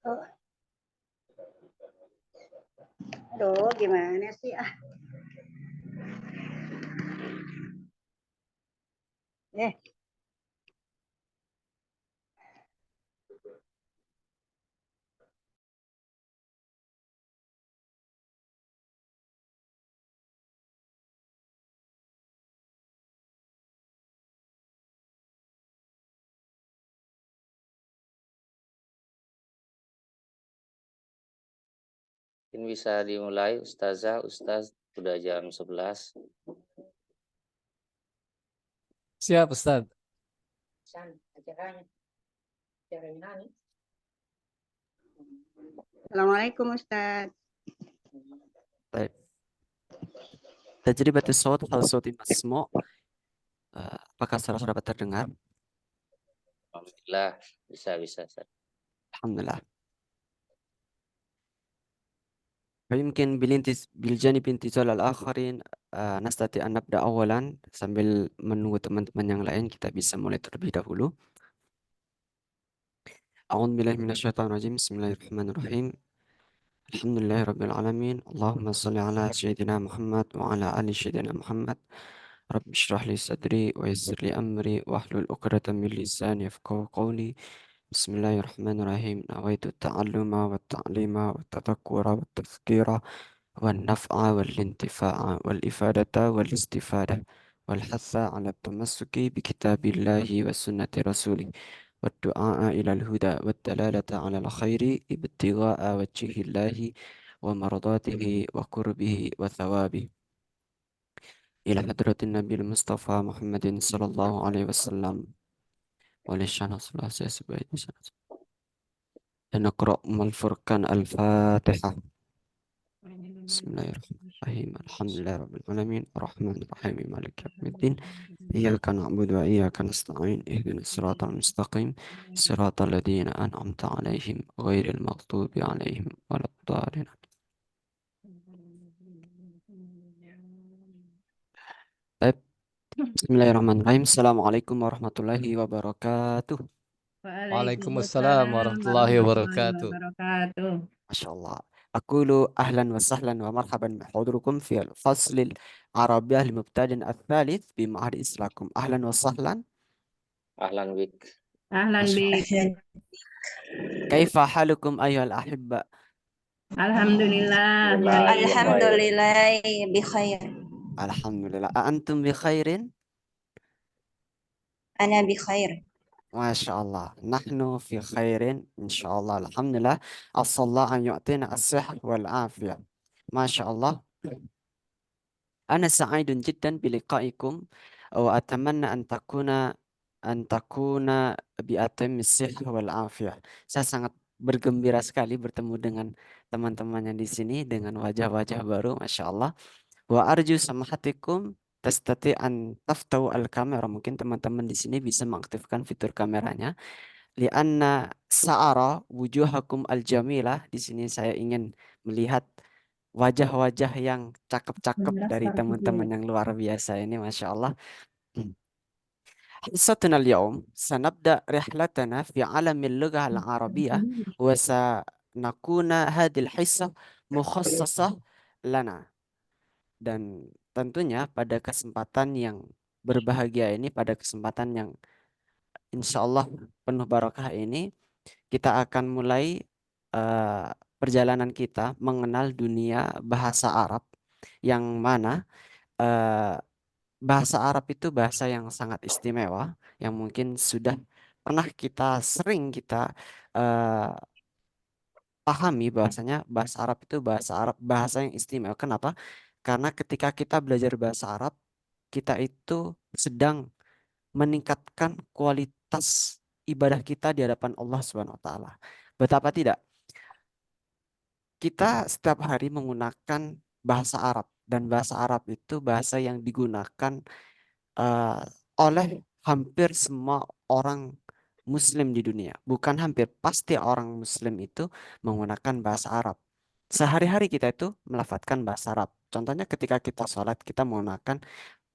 Oh, aduh, gimana sih? Eh, Mungkin bisa dimulai Ustazah, Ustaz, sudah jam 11. Siap, Ustaz. Assalamualaikum Ustaz. طيب تجربة الصوت هل صوتي مسموع؟ apakah suara dapat terdengar? Alhamdulillah, bisa. الحمد لله. فيمكن بالجانب انتظار الآخرين نستطيع أن نبدأ أولا sambil menunggu teman-teman yang lain kita bisa mulai terlebih dahulu. أعوذ بالله من الشيطان الرجيم بسم الله الرحمن الرحيم الحمد لله رب العالمين اللهم صل على سيدنا محمد وعلى آل سيدنا محمد رب اشرح لي صدري ويسر لي أمري واحلل عقدة من لساني يفقهوا قولي بسم الله الرحمن الرحيم نويت التعلم والتعليم والتذكر والتذكير والنفع والانتفاع والإفادة والاستفادة والحث على التمسك بكتاب الله وسنة رسوله والدعاء إلى الهدى والدلالة على الخير ابتغاء وجه الله ومرضاته وقربه وثوابه إلى حضرة النبي المصطفى محمد صلى الله عليه وسلم ولشان صلى الله عليه وسلم نقرأ أم الفرقان الفاتحة بسم الله الرحمن الرحيم الحمد لله رب العالمين الرحمن الرحيم مالك يوم الدين إياك نعبد وإياك نستعين اهدنا الصراط المستقيم صراط الذين أنعمت عليهم غير المغضوب عليهم ولا الضالين. طيب بسم الله الرحمن الرحيم السلام عليكم ورحمة الله وبركاته. Waalaikumsalam warahmatullahi wabarakatuh. ما شاء الله. أقول أهلا وسهلا ومرحبا بحضوركم في الفصل العربية المبتدئ الثالث بمعهد إسلاكم. أهلا وسهلا. Ahlan bik. Ahlan bik. كيف حالكم أيها الأحبة؟ Alhamdulillah. Alhamdulillah bi khair. الحمد لله. أأنتم بخير؟ Ana bi khair. ما شاء الله نحن في خير إن شاء الله الحمد لله. أسأل الله أن يعطينا الصحة والعافية. ما شاء الله. أنا سعيد جدا بلقائكم وأتمنى أن تكون بأتم الصحة والعافية. Saya sangat bergembira sekali bertemu dengan teman-teman yang di sini dengan wajah-wajah baru, Masya Allah. Wa arju samahatikum tastati an taftau al-kamera. Mungkin teman-teman di sini bisa mengaktifkan fitur kameranya. Lianna sa'ara wujuhakum al-jamilah. Di sini saya ingin melihat wajah-wajah yang cakep-cakep dari teman-teman yang luar biasa ini, Masya Allah. حصتنا اليوم سنبدأ رحلتنا في عالم اللغة العربية وسنكون هذه الحصة مخصصة لنا. Dan tentunya pada kesempatan yang berbahagia ini, pada kesempatan yang insya Allah penuh barakah ini, kita akan mulai eh, perjalanan kita mengenal dunia bahasa Arab, yang mana eh, bahasa Arab itu bahasa yang sangat istimewa, yang mungkin sudah pernah sering kita eh, pahami bahasanya bahasa Arab itu bahasa yang istimewa. Kenapa? Karena ketika kita belajar bahasa Arab, kita itu sedang meningkatkan kualitas ibadah kita di hadapan Allah Subhanahu wa taala. Betapa tidak? Kita setiap hari menggunakan bahasa Arab, dan bahasa Arab itu bahasa yang digunakan eh, oleh hampir semua orang Muslim di dunia. Bukan hampir, pasti orang Muslim itu menggunakan bahasa Arab. Sehari-hari kita itu melafadzkan bahasa Arab. Contohnya ketika kita sholat, kita menggunakan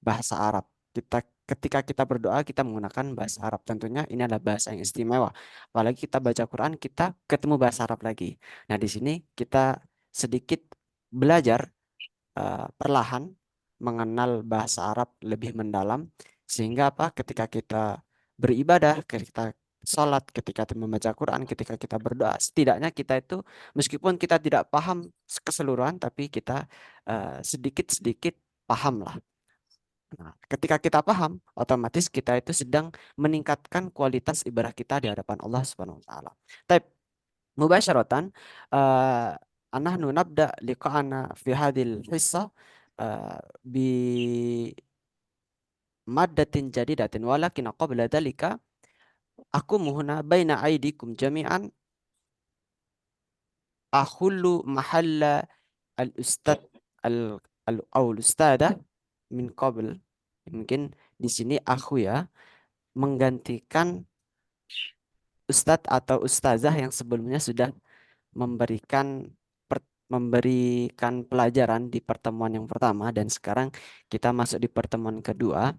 bahasa Arab. ketika kita berdoa kita menggunakan bahasa Arab. Tentunya ini adalah bahasa yang istimewa. Apalagi kita baca Quran, kita ketemu bahasa Arab lagi. Nah, di sini kita sedikit belajar perlahan mengenal bahasa Arab lebih mendalam, sehingga apa? Ketika kita beribadah, ketika kita sholat, ketika kita membaca Quran, ketika kita berdoa, setidaknya kita itu meskipun kita tidak paham keseluruhan, tapi kita sedikit-sedikit paham lah. Nah, ketika kita paham, otomatis kita itu sedang meningkatkan kualitas ibadah kita di hadapan Allah Subhanahu wa taala. Tapi mubasyaratan nahnu nabda liqa'ana fi hadhil hissa bi maddatin jadidatin walakin qabla dhalika aku huna baina aidikum jami'an akhullu mahalla al-ustad al-ustadah min qabl. Mungkin di sini aku ya menggantikan ustadz atau ustazah yang sebelumnya sudah memberikan memberikan pelajaran di pertemuan yang pertama, dan sekarang kita masuk di pertemuan kedua,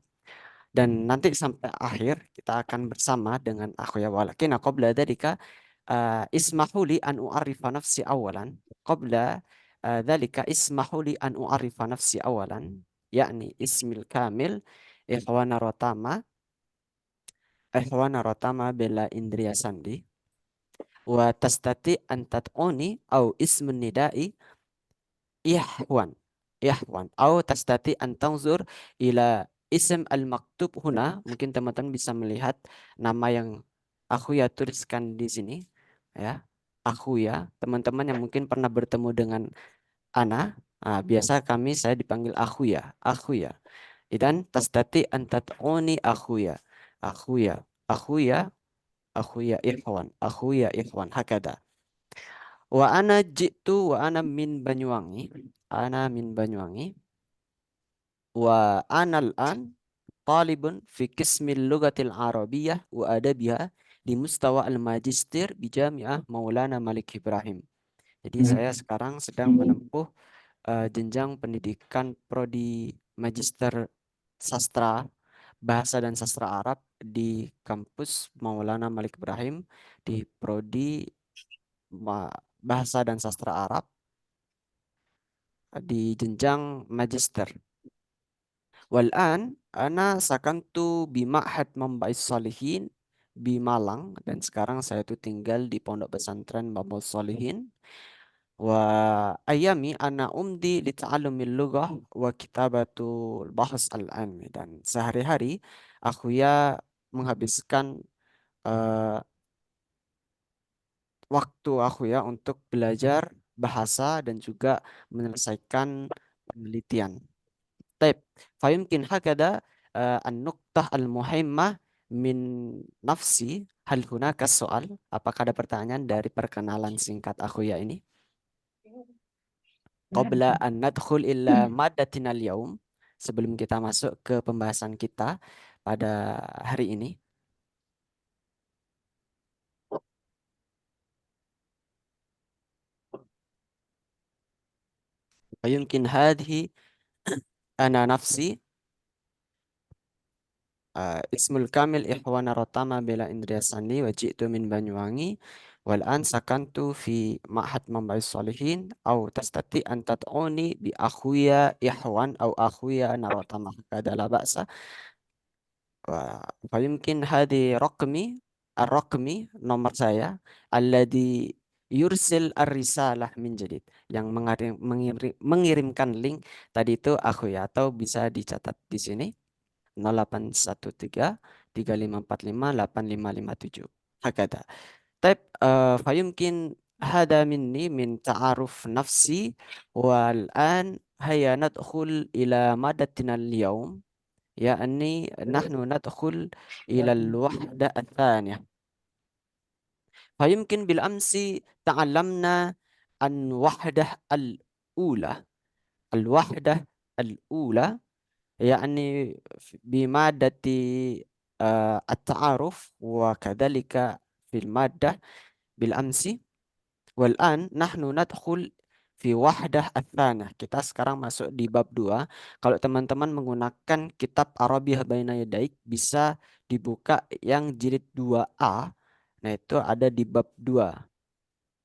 dan nanti sampai akhir kita akan bersama dengan akhuya walakin qabla dzalika ismahuli an u'arifa nafsi awalan qabla dzalika ismahuli an u'arifa nafsi awalan yakni ismil kamil ikhwana rotama Bella Indria Sandi wa tastati an tat'uni au ismun nidai ihwan au tastati an tanzur ila ism al-maktub huna. Mungkin teman-teman bisa melihat nama yang aku ya tuliskan di sini ya. Aku ya, teman-teman yang mungkin pernah bertemu dengan ana, biasa saya dipanggil aku ya. Dan tastati an tat'uni aku ya aku ya ikhwan hakada. Wa ana jitu wa ana min Banyuwangi. Wa ana al-an talibun fi qismil lughatil arabiyyah wa adabiha di mustawa al-magister di Jami'ah Maulana Malik Ibrahim. Jadi saya sekarang sedang menempuh jenjang pendidikan prodi magister sastra bahasa dan sastra Arab di kampus Maulana Malik Ibrahim di prodi bahasa dan sastra Arab di jenjang magister. Wal'an ana sakantu bi Ma'had Mamba'is Salihin di Malang, dan sekarang saya itu tinggal di Pondok Pesantren Mamba'is Salihin. Wa ayami ana umdi li ta'allumil lughah wa kitabatul bahas al-'ilmi, dan sehari-hari aku ya menghabiskan eh, waktu aku ya untuk belajar bahasa dan juga menyelesaikan penelitian. Taib, fayumkin hakada an-nuqtah al-muhimmah min nafsi hal hunaka soal. Apakah ada pertanyaan dari perkenalan singkat aku ya ini? Qabla an nadkhul illa maddatina al-yaum, sebelum kita masuk ke pembahasan kita pada hari ini. Fayumkin hadhi ana nafsi ismul kamil Ikhwana Rotama Bella Indria Sandi wa ji'tu min Banyuwangi wal an sakantu fi Ma'had Mamba'is Salihin au tastati an tat'uni bi akhuya Ikhwan au akhuya Narotama kada la ba'sa. Wa yumkin hadi ar-raqmi nomor saya alladhi yursil ar-risalah min jadid, yang mengirimkan link tadi itu aku ya, atau bisa dicatat di sini 0813 3545 8557 hakada. Taib fayumkin hada minni min ta'aruf nafsi wal an haya nadkhul ila madatina al-yawm yakni nahnu nadkhul ila al-wahda al-thaniyah. Fayumkin bil amsi ta'allamna an wahdah al-ula al-ula يعني بمادة التعارف وكذلك في المادة بالأمس. والآن نحن ندخل fi wahdah ats-tsaniyah. Kita sekarang masuk di bab 2. Kalau teman-teman menggunakan kitab Arabiyah Baina Yadaik bisa dibuka yang jilid 2A. Nah, itu ada di bab 2.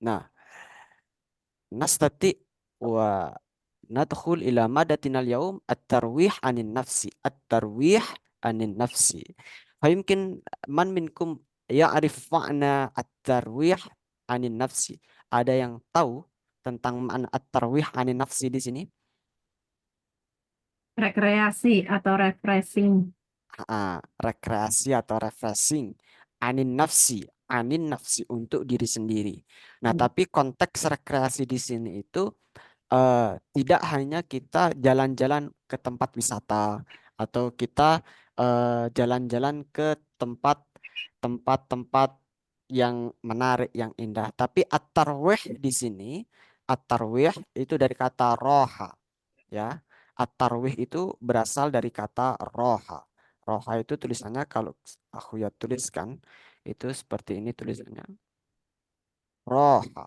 Nah, nastati wa nadkhul ila madatina al-yawm at-tarwih anin nafsi. At-tarwih anin nafsi. Fayumkin man minkum ya'rif ma'na at-tarwih anin nafsi. Ada yang tahu tentang makna at-tarwih anin nafsi di sini? Rekreasi atau refreshing. Rekreasi atau refreshing. Anin nafsi untuk diri sendiri. Nah, tapi konteks rekreasi di sini itu tidak hanya kita jalan-jalan ke tempat wisata atau kita jalan-jalan ke tempat-tempat yang menarik, yang indah. Tapi at-tarwih di sini, at-tarwih itu dari kata roha, ya. At-tarwih itu berasal dari kata roha. Roha itu tulisannya kalau aku ya tuliskan itu seperti ini tulisannya. Roha,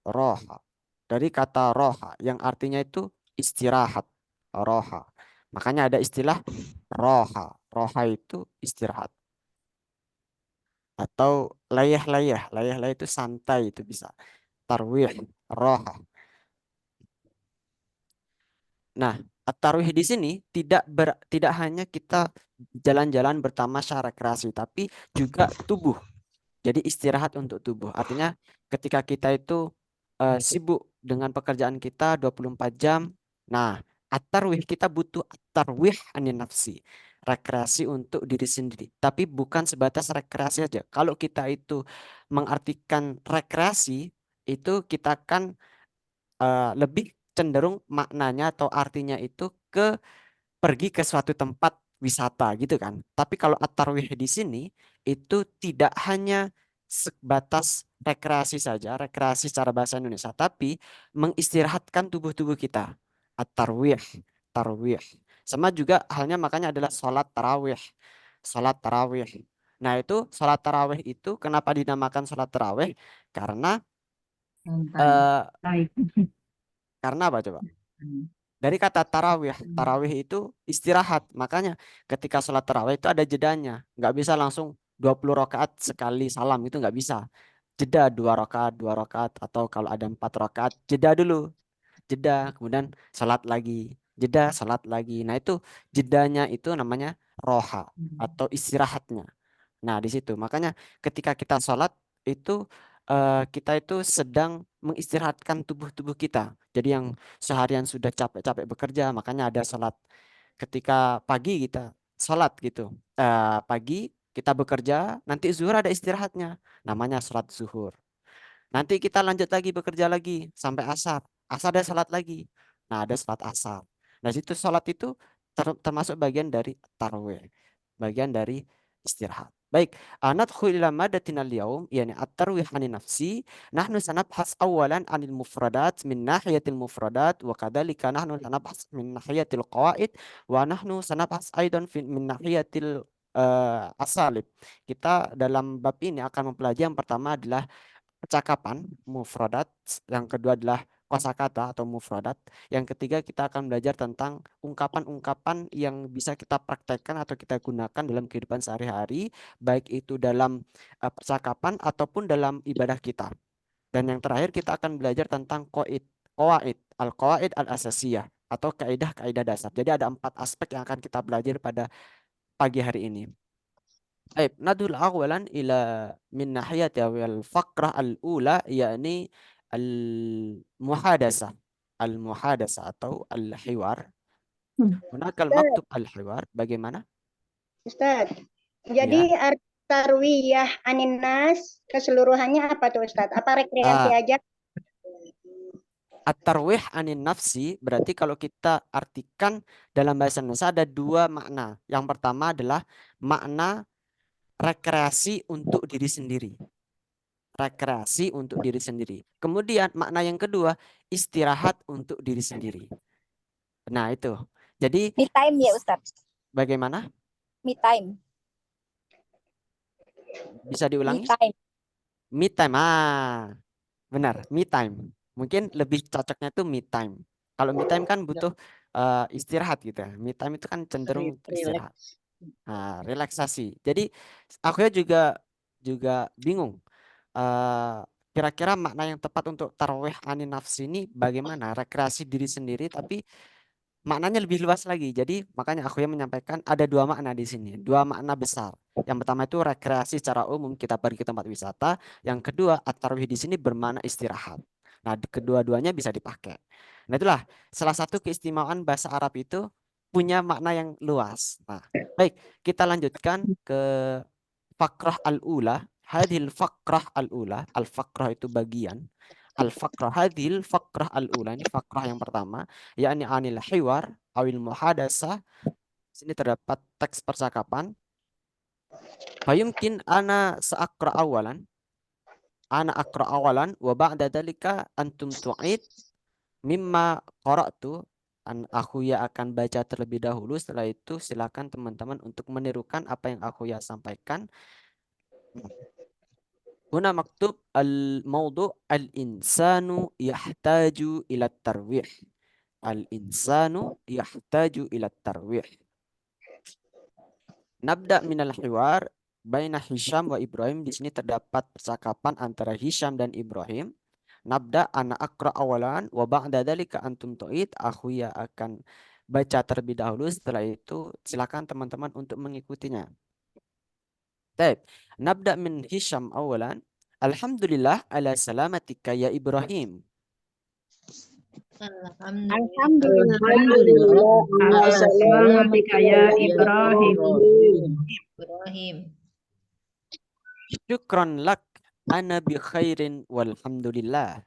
roha. Dari kata roha yang artinya itu istirahat. Roha. Makanya ada istilah roha. Roha itu istirahat. Atau layah-layah. Layah-layah itu santai itu bisa. Tarwih, roha. Nah, at-tarwih di sini tidak hanya kita jalan-jalan bertamasya rekreasi, tapi juga tubuh. Jadi istirahat untuk tubuh. Artinya ketika kita itu sibuk dengan pekerjaan kita 24 jam, nah, at-tarwih kita butuh at-tarwih anin nafsi. Rekreasi untuk diri sendiri. Tapi bukan sebatas rekreasi saja. Kalau kita itu mengartikan rekreasi, itu kita kan lebih cenderung maknanya atau artinya itu ke pergi ke suatu tempat wisata gitu kan. Tapi kalau at-tarwih di sini itu tidak hanya sebatas rekreasi saja, rekreasi secara bahasa Indonesia, tapi mengistirahatkan tubuh-tubuh kita. At-tarwih, tarwih. Sama juga halnya makanya adalah sholat tarawih. Sholat tarawih. Nah, itu sholat tarawih itu kenapa dinamakan sholat tarawih? Karena eh, Baik. karena apa coba? Dari kata tarawih, tarawih itu istirahat. Makanya ketika sholat tarawih itu ada jedanya. Nggak bisa langsung 20 rakaat sekali salam, itu nggak bisa. Jeda 2 rakaat, atau kalau ada 4 rakaat, jeda dulu. Jeda, kemudian sholat lagi. Jeda, sholat lagi. Nah, itu jedanya itu namanya roha atau istirahatnya. Nah, di situ. Makanya ketika kita sholat itu kita itu sedang mengistirahatkan tubuh-tubuh kita. Jadi yang seharian sudah capek-capek bekerja, makanya ada sholat. Ketika pagi kita sholat gitu. Pagi kita bekerja, nanti zuhur ada istirahatnya. Namanya sholat zuhur. Nanti kita lanjut lagi bekerja lagi sampai asar. Asar ada sholat lagi. Nah, ada sholat asar. Nah, situ sholat itu termasuk bagian dari tarawih. Bagian dari istirahat. Baik, nadkhul ila madatina al-yawm yani at-tarwih 'ani nafsi. Nahnu sanabhas awalan 'anil mufradat min nahiyatil mufradat wa kadzalika nahnu sanabhas min nahiyatil qawaid wa nahnu sanabhas aidan min nahiyatil asalib. Kita dalam bab ini akan mempelajari yang pertama adalah percakapan mufradat, yang kedua adalah kosakata atau mufradat, yang ketiga kita akan belajar tentang ungkapan-ungkapan yang bisa kita praktekkan atau kita gunakan dalam kehidupan sehari-hari, baik itu dalam percakapan ataupun dalam ibadah kita. Dan yang terakhir kita akan belajar tentang qawaid al-asasiyah atau kaidah-kaidah dasar. Jadi ada 4 aspek yang akan kita belajar pada pagi hari ini. طيب ندخل أولا إلى من ناحية الفقرة الأولى يعني المحادثة atau al-hiwar. هناك المكتوب al-hiwar. Bagaimana? Ustaz, jadi arti tarwiyah anin nas keseluruhannya apa tuh Ustaz? Apa rekreasi aja? At-tarwih anin nafsi berarti kalau kita artikan dalam bahasa Indonesia ada 2 makna. Yang pertama adalah makna rekreasi untuk diri sendiri. Rekreasi untuk diri sendiri. Kemudian makna yang kedua, istirahat untuk diri sendiri. Nah, itu. Jadi Me time ya Ustaz. bagaimana? Me time. Bisa Me diulangi? time. Me time. Benar, me time. Mungkin lebih cocoknya tuh me time. Kalau me time kan butuh istirahat gitu ya. Me time itu kan cenderung istirahat. Relax. Nah, relaksasi. Jadi aku ya juga bingung. eh, Kira-kira makna yang tepat untuk tarwih ani nafsi ini bagaimana? Rekreasi diri sendiri, tapi maknanya lebih luas lagi. Jadi makanya aku yang menyampaikan ada dua makna di sini, dua makna besar. Yang pertama itu rekreasi secara umum, kita pergi ke tempat wisata. Yang kedua, at-tarwih di sini bermakna istirahat. Nah, kedua-duanya bisa dipakai. Nah, itulah salah satu keistimewaan bahasa Arab itu punya makna yang luas. Nah, baik, kita lanjutkan ke fakrah al-ula. Hadhil fakrah al-ula. Al-fakrah itu bagian. Al-fakrah hadhil fakrah al-ula. Ini fakrah yang pertama. Yakni anil hiwar awil muhadasah. Sini terdapat teks percakapan. Fayumkin ana seakra awalan. Ana akra awalan. Wa ba'da dalika antum tu'id. Mimma qara'tu. Aku ya akan baca terlebih dahulu. Setelah itu silakan teman-teman untuk menirukan apa yang aku ya sampaikan. Huna maktub al-mawdu' al-insanu yahtaju ila tarwih. Al-insanu yahtaju ila tarwih. Nabda minal hiwar baina Hisham wa Ibrahim. Di sini terdapat percakapan antara Hisham dan Ibrahim. Nabda ana akra awalan wa ba'da dzalika antum tu'id. Aku ya akan baca terlebih dahulu, setelah itu silakan teman-teman untuk mengikutinya. Baik, nabda min Hisham awalan. Alhamdulillah ala salamatika ya Ibrahim. Alhamdulillah. Ala Assalamualaikum ya Ibrahim. Ibrahim. Syukran lak ana bi khairin walhamdulillah.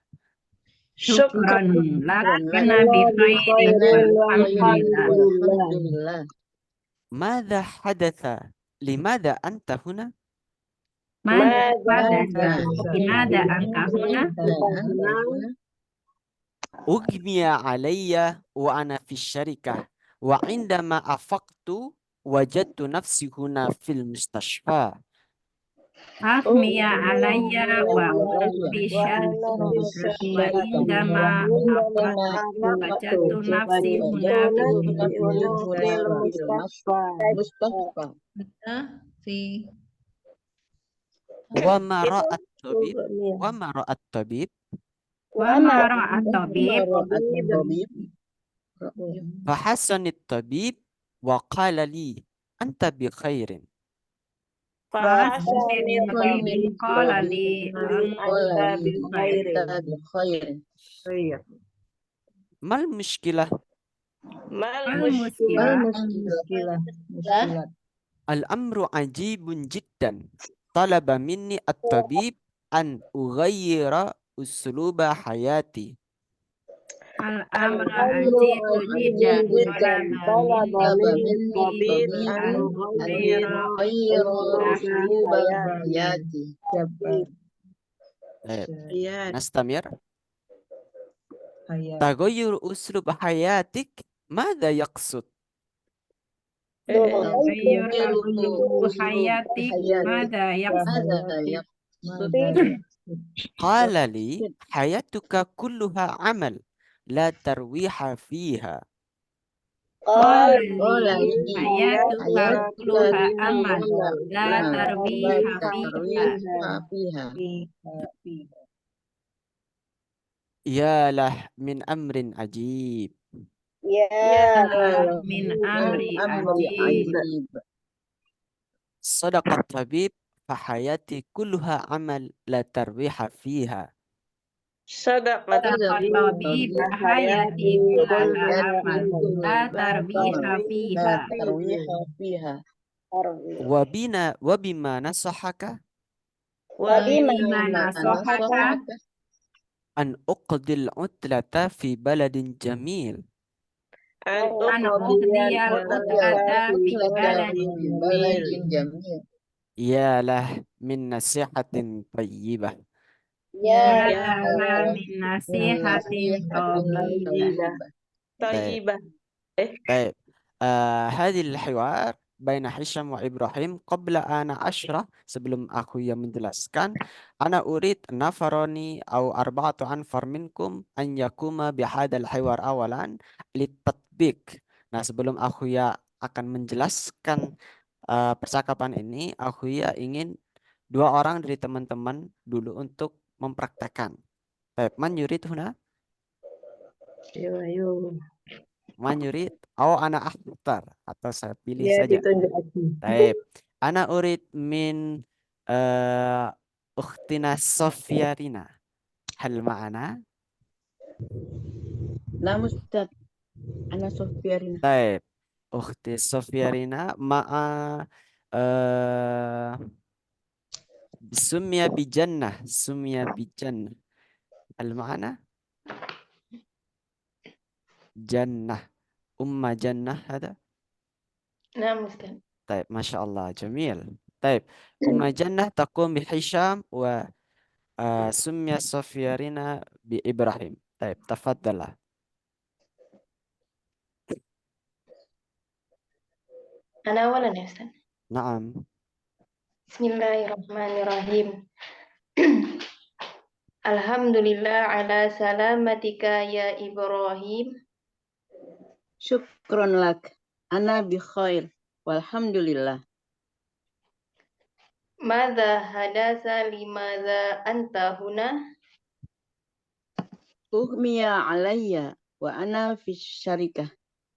Syukran lak ana bi khairin walhamdulillah. Alhamdulillah. Madza hadatha? Limadza anta huna? Mada limada anta huna? Ugmiya alayya wa ana fi syarikah wa indama afaqtu wajadtu nafsi huna fil mustashfa. Ahmiya alayya wa fi syariki wa indama wajadtu nafsi huna Mustafa. Fi Wa ma ra'at tabib wa ma ra'at tabib wa ma ra'at tabib fa hasanit tabib wa qala li anta bi khairin. Fahsanit tabib qala li anta bi khairin. Mal mushkilah? Al muskilah Al-amru ajibun jiddan. Talaba minni at-tabib an ughayyira usluba hayati. al-amru ajibu jiddan talaba minni an Nastamir. Taghayyur uslub hayatik madza yaqsud? hayatik mada Qala li hayatuka kulluha amal la tarwiha fiha. qala li hayatuka kulluha amal la tarwiha fiha. Ya lah min amrin ajib. Ya. Min amri ajib. Sadaqat tabib fahayati kulluha amal la tarwiha fiha. Sadaqat tabib hayati kullaha amal la tarwiha fiha. Wa bima nasahaka Wa bima nasahaka an uqdil utlata fi baladin jamil. an uqdiyal utlata fi baladin jamil. Ya lah min nasihatin tayyibah. ya. Ya min nasihatin thayyibah. طيب هذه الحوار baina Hisham wa Ibrahim qabla ana ashra, sebelum aku yang menjelaskan, ana urid nafaroni au arba'atu anfar minkum an yakuma bihadal hiwar awalan litatbik. Nah, sebelum aku ya akan menjelaskan percakapan ini, aku ya ingin dua orang dari teman-teman dulu untuk mempraktekkan. Baik, man yurid huna? Ayo. Man yurid? Oh, ana akhtar atau saya pilih Ya, saja. ditunjuk lagi. Baik. Ana urid min ukhtina Sofia Rina. Hal ma'ana? Nah, Ustaz. Ana Sofia Rina. Baik. Ukhti Sofia Rina ma'a sumya bijannah. Sumya bijannah. Hal ma'ana? Jannah. Umma jannah hada? نعم أستاذ. طيب ما شاء الله جميل. طيب أم جنة تقوم بحشام وسمي صفيا رينا بإبراهيم. طيب تفضل. أنا أولا يا أستاذ. نعم. بسم الله الرحمن الرحيم. الحمد لله على سلامتك يا إبراهيم. Syukron lak. Ana bi khair. Walhamdulillah. ماذا حدث لماذا أنت هنا؟ Ughmiya alayya wa ana fi syarikah.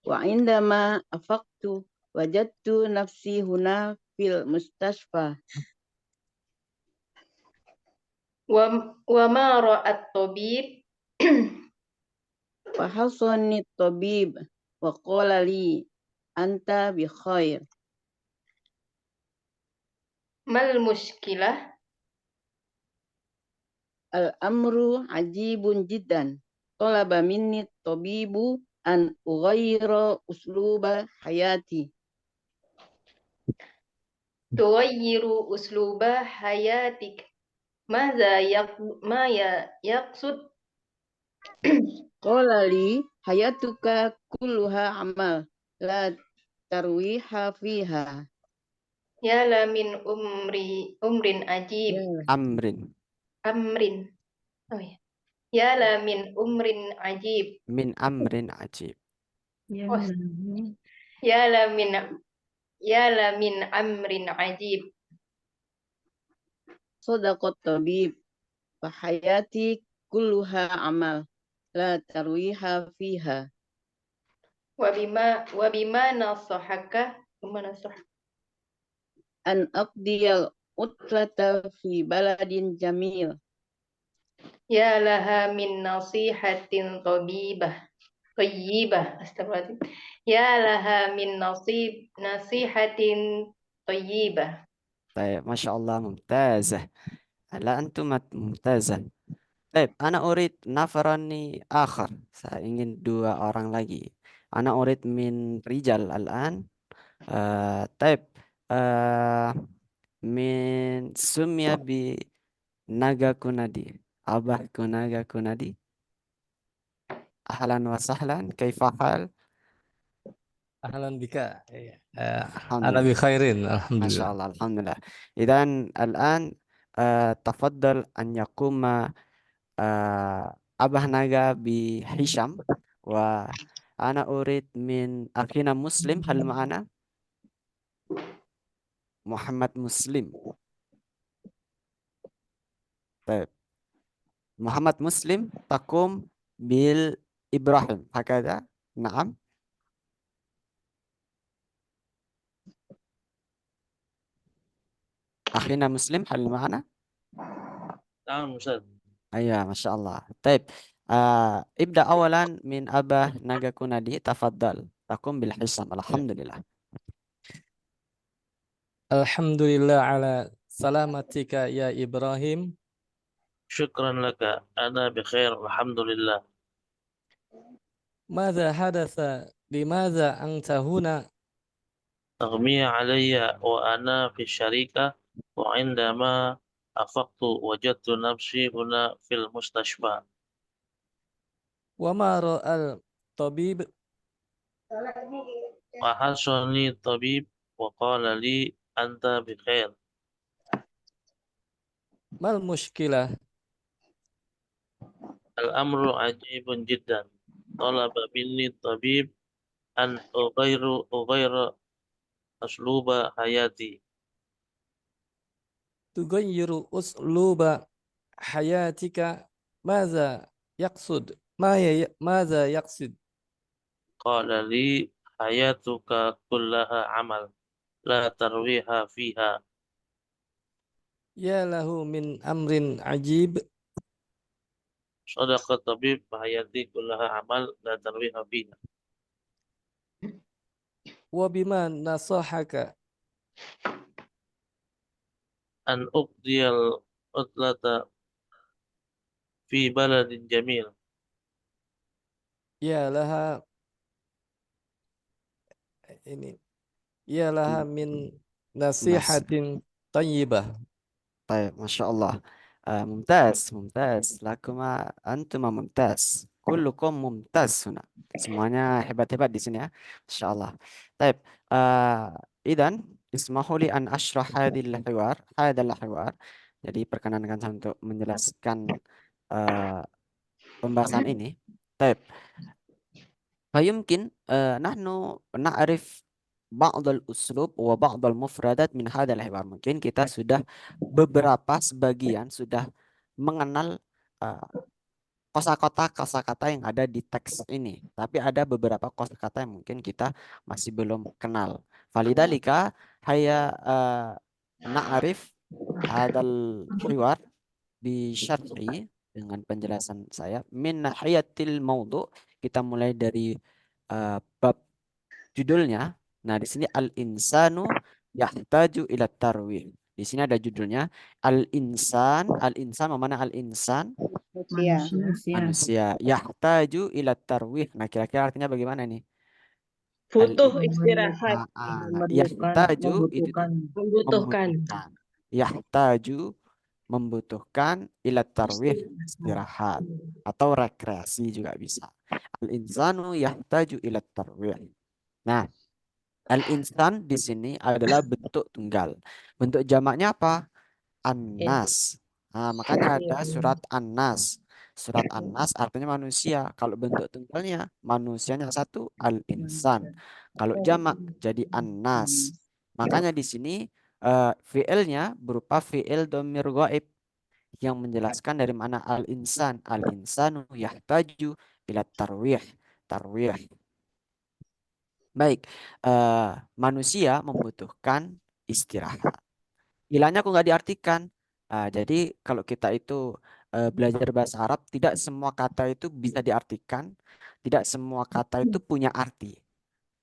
Wa indama afaqtu wajadtu nafsi huna fil mustashfa. وما رأى الطبيب؟ Fahasani tabib wa qala li anta bi khair. ما المشكلة؟ Al-amru ajibun jiddan. Talaba minni tabibu an ughayira usluba hayati. تغير أسلوب حياتك. ما يقصد؟ Qala li hayatuka kulluha amal la tarwiha fiha. يا لمن أمر عجيب. Amrin. أمر. Oh ya. يا لمن أمر عجيب. Min amrin ajib. Oh, يا لمن أمر عجيب. Sadaqat tabib fa hayati kulluha amal la tarwiha fiha. وبما نصحك. وما نصحك. An aqdiyal utlata fi baladin jamil. يا لها من نصيحة طبيبة طيبة. استغفر. يا لها من نصيحة طيبة. طيب ما شاء الله ممتازة. لا أنتم ممتازة. طيب أنا أريد نفرني آخر. Saya ingin dua orang lagi. أنا أريد من رجال الآن. طيب من سمي بناغا كونادي. أبا كوناغا كونادي. أهلا وسهلا، كيف حال؟ أهلا بك. الحمد أنا لله. بخير الحمد ما شاء لله. الله الحمد لله. إذن الآن تفضل أن يقوم أبا ناغا بهشام، وأنا أريد من أخينا مسلم. هل معنا محمد مسلم؟ طيب محمد مسلم تقوم بالإبراهيم هكذا. نعم. أخينا مسلم هل معنا؟ نعم أستاذ. أيوة ما شاء الله. طيب ابدأ أولا من أبا ناغا كونادي، تفضل تقوم بالحصة. الحمد لله. الحمد لله على سلامتك يا إبراهيم. شكرا لك، أنا بخير الحمد لله. ماذا حدث؟ لماذا أنت هنا؟ أغمي علي وأنا في الشركة، وعندما أفقت وجدت نفسي هنا في المستشفى. وما رأى الطبيب؟ فحصني الطبيب وقال لي أنت بخير. Mal mushkilah? الأمر عجيب جدا. طلب مني الطبيب أن أغير أسلوب حياتي. Tughayyiru usluba hayatika. Maza yaqsud? Maza yaqsid? قال لي حياتك كلها عمل لا ترويح فيها. Ya lahu min amrin ajib. صدق الطبيب حياتي كلها عمل لا ترويح فيها. Wa bima nasahaka? أن أقضي العطلة في بلد جميل. Ya laha ini. Ya laha min Nas. nasihatin tayyibah. Baik, Masya Allah. Mumtaz, mumtaz. Lakuma antuma mumtaz. Kullukum mumtaz huna. Semuanya hebat-hebat di sini ya. Masya Allah. Baik. Idan, ismahuli an ashrah hadil hiwar. Hadal hiwar. Jadi perkenankan saya untuk menjelaskan pembahasan ini. Baik. فيمكن نحن نعرف بعض الأسلوب وبعض المفردات من هذا الحوار. Mungkin kita sudah beberapa sebagian sudah mengenal kosakata yang ada di teks ini. Tapi ada beberapa kosakata yang mungkin kita masih belum kenal. Falidalika haya na'arif hadal hiwar bi syarhi, dengan penjelasan saya min nahiyatil maudu. Kita mulai dari bab judulnya. Nah, di sini al-insanu yahtaju ila tarwih. Di sini ada judulnya al-insan. Al-insan mana al-insan? Manusia. Yahtaju ila tarwih. Nah, kira-kira artinya bagaimana nih? Butuh istirahat. Yahtaju itu Membutuhkan. Yahtaju membutuhkan ila tarwih, istirahat atau rekreasi juga bisa. Al-insanu yahtaju ila tarwih. Nah, al-insan di sini adalah bentuk tunggal. Bentuk jamaknya apa? An-nas. Nah, makanya ada surat An-nas. Surat An-nas artinya manusia. Kalau bentuk tunggalnya, manusianya satu, al-insan. Kalau jamak jadi An-nas. Makanya di sini fi'ilnya berupa fi'il dhamir ghaib yang menjelaskan dari mana al-insan. Al-insanu yahtaju ila tarwih. Tarwih. Baik, manusia membutuhkan istirahat. Ilahnya kok nggak diartikan. Jadi kalau kita itu belajar bahasa Arab, tidak semua kata itu bisa diartikan, tidak semua kata itu punya arti.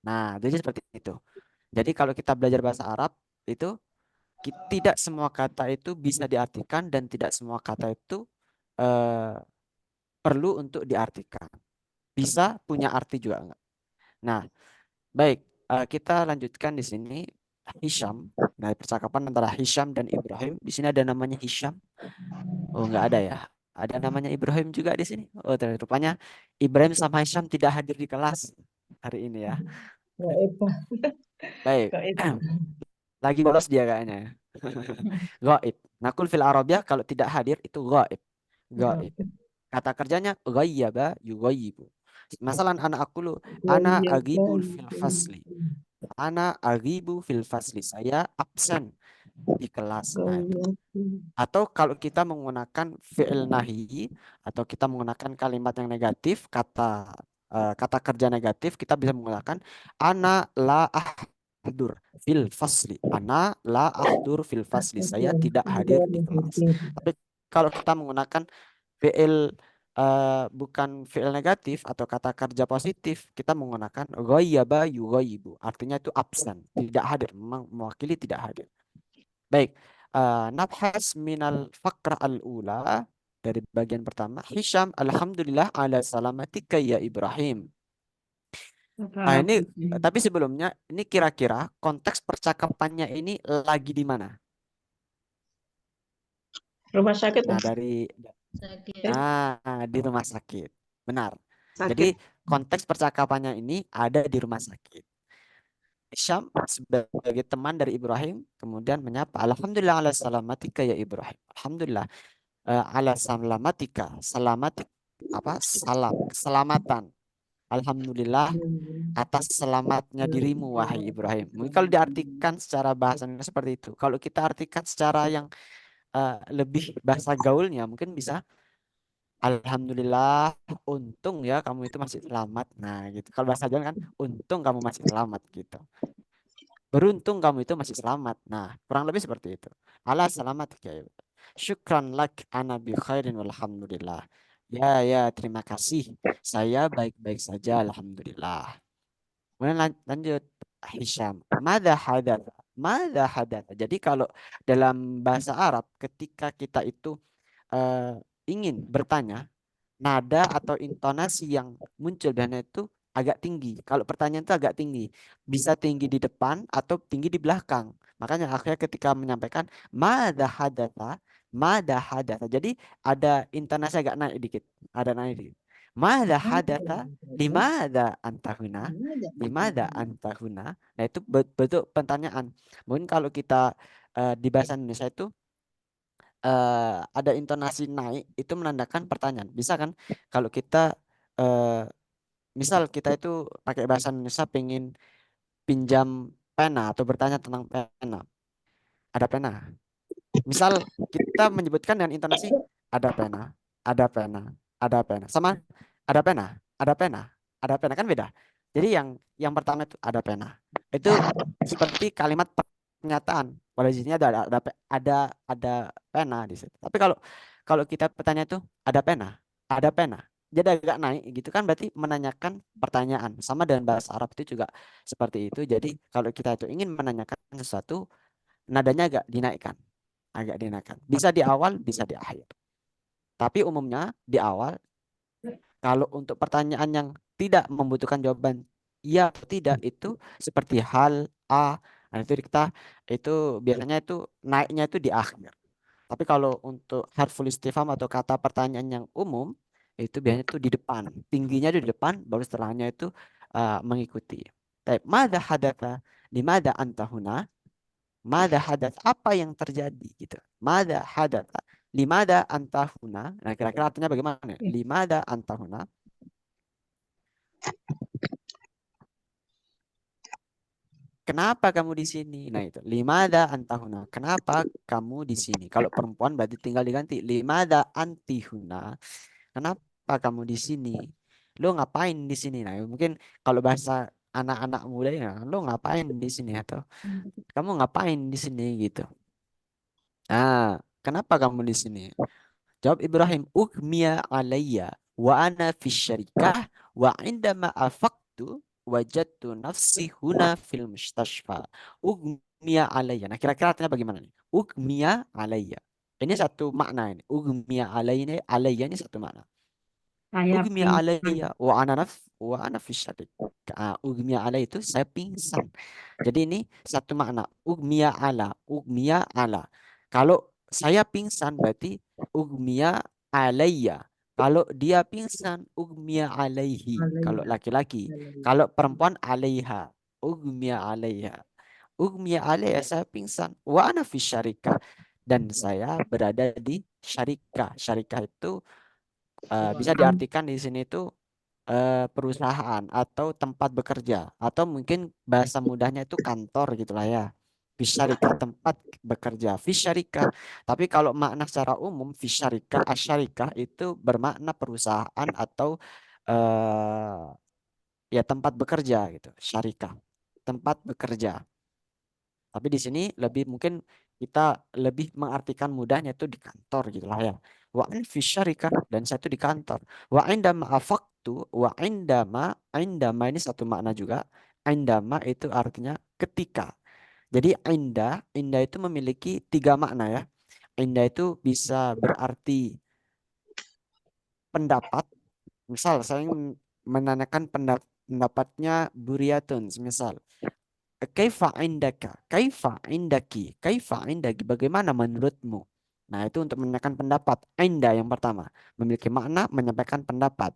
Nah, jadi seperti itu. Jadi kalau kita belajar bahasa Arab itu tidak semua kata itu bisa diartikan dan tidak semua kata itu perlu untuk diartikan. Bisa punya arti juga enggak. Nah, baik, kita lanjutkan di sini Hisham. Nah, percakapan antara Hisham dan Ibrahim. Di sini ada namanya Hisham. Oh, enggak ada ya. Ada namanya Ibrahim juga di sini. Oh, rupanya Ibrahim sama Hisham tidak hadir di kelas hari ini ya. Baik. Lagi bolos dia kayaknya. Ghaib. Nakul fil Arabiyah kalau tidak hadir itu ghaib. Ghaib. Kata kerjanya ghayyaba yughayyibu. Masalan anak aku lu ana aghibul fil fasli. Ana aghibu fil fasli. Saya absen di kelas. Nah, itu. Atau kalau kita menggunakan fi'il nahi atau kita menggunakan kalimat yang negatif, kata kerja negatif, kita bisa menggunakan ana la ahdur fil fasli. Ana la ahdur fil fasli. Saya tidak hadir di kelas. Tapi kalau kita menggunakan fi'il bukan fi'il negatif atau kata kerja positif, kita menggunakan ghayyaba yughayyibu. Artinya itu absen, tidak hadir, memang mewakili tidak hadir. Baik, nabhas minal faqra al-ula, dari bagian pertama. Hisham, alhamdulillah ala salamatika ya Ibrahim. Nah, ini tapi sebelumnya ini kira-kira konteks percakapannya ini lagi di mana? Rumah sakit. Nah, di rumah sakit. Benar. Jadi konteks percakapannya ini ada di rumah sakit. Hisham sebagai teman dari Ibrahim kemudian menyapa, Alhamdulillah ala salamatika ya Ibrahim. Alhamdulillah ala salamatika, salam, keselamatan. Alhamdulillah atas selamatnya dirimu wahai Ibrahim. Mungkin kalau diartikan secara bahasanya seperti itu. Kalau kita artikan secara yang lebih bahasa gaulnya mungkin bisa Alhamdulillah, untung ya kamu itu masih selamat. Nah, gitu. Kalau bahasa Jawa kan, untung kamu masih selamat gitu. Beruntung kamu itu masih selamat. Nah, kurang lebih seperti itu. Allah selamat ya. Syukran lak ana bi khairin walhamdulillah. Ya, ya, terima kasih. Saya baik-baik saja, alhamdulillah. Kemudian lanjut Hisham. Mada hadatha? Mada hadatha? Jadi kalau dalam bahasa Arab ketika kita itu ingin bertanya, nada atau intonasi yang muncul dan itu agak tinggi. Kalau pertanyaan itu agak tinggi, bisa tinggi di depan atau tinggi di belakang. Makanya akhirnya ketika menyampaikan mada hadatha. Jadi ada intonasi agak naik dikit, ada naik dikit. Mada hadatha, limada antahuna, limada antahuna. Nah itu bentuk pertanyaan. Mungkin kalau kita di bahasa Indonesia itu ada intonasi naik itu menandakan pertanyaan. Bisa kan kalau kita misal kita itu pakai bahasa Indonesia pengen pinjam pena atau bertanya tentang pena. Ada pena. Misal kita menyebutkan dengan intonasi ada pena, ada pena, ada pena. Sama ada pena, ada pena, ada pena kan beda. Jadi yang pertama itu ada pena. Itu seperti kalimat pernyataan. Pada di sini ada pena di situ. Tapi kalau kita bertanya itu ada pena, ada pena. Jadi agak naik gitu kan berarti menanyakan pertanyaan. Sama dengan bahasa Arab itu juga seperti itu. Jadi kalau kita itu ingin menanyakan sesuatu, nadanya agak dinaikkan. Agak dinaikkan. Bisa di awal, bisa di akhir. Tapi umumnya di awal, kalau untuk pertanyaan yang tidak membutuhkan jawaban iya atau tidak itu seperti hal A. Nah, itu kita itu biasanya itu naiknya itu di akhir. Tapi kalau untuk harful istifham atau kata pertanyaan yang umum itu biasanya itu di depan. Tingginya itu di depan, baru setelahnya itu mengikuti. Tapi mada hadatha, limada anta huna? Mada hadat, apa yang terjadi gitu. Mada hadatha, limada anta huna? Nah, kira-kira artinya bagaimana? Limada anta huna? Kenapa kamu di sini? Nah itu limada antahuna. Kenapa kamu di sini? Kalau perempuan berarti tinggal diganti limada antihuna. Kenapa kamu di sini? Lo ngapain di sini? Nah mungkin kalau bahasa anak-anak muda ya, lo ngapain di sini atau kamu ngapain di sini gitu. Ah, kenapa kamu di sini? Jawab Ibrahim, ugmiya alayya wa ana fi syarikah wa indama afaqtu wajadtu nafsi huna fil mustashfa. Ugmiya alayya. Nah, kira-kira artinya bagaimana nih? Ugmiya alayya. Ini satu makna ini. Ugmiya alayya ini satu makna. Ugmiya alayya wa ana fi syarik. Ugmiya alayya itu saya pingsan. Jadi ini satu makna. Ugmiya ala. Kalau saya pingsan berarti ugmiya alayya. Kalau dia pingsan ugmiya alaihi. Kalau laki-laki. Kalau perempuan alaiha. Ugmiya alaiha. Ugmiya alaiha saya pingsan. Wa ana fi syarikah. Dan saya berada di syarikah. Syarikah itu bisa diartikan di sini itu perusahaan atau tempat bekerja atau mungkin bahasa mudahnya itu kantor gitulah ya. Fisyarika tempat bekerja, fisyarika. Tapi kalau makna secara umum fisyarika, asyarika itu bermakna perusahaan atau ya tempat bekerja gitu. Syarika, tempat bekerja. Tapi di sini lebih mungkin kita lebih mengartikan mudahnya itu di kantor gitu lah ya. Wa an fi syarikah dan saya itu di kantor. Wa indama afaqtu indama ini satu makna juga. Indama itu artinya ketika. Jadi inda itu memiliki tiga makna ya. Inda itu bisa berarti pendapat. Misal saya ingin menanyakan pendapatnya Buryatun misal. Kaifa indaki, bagaimana menurutmu? Nah, itu untuk menanyakan pendapat. Inda yang pertama memiliki makna menyampaikan pendapat.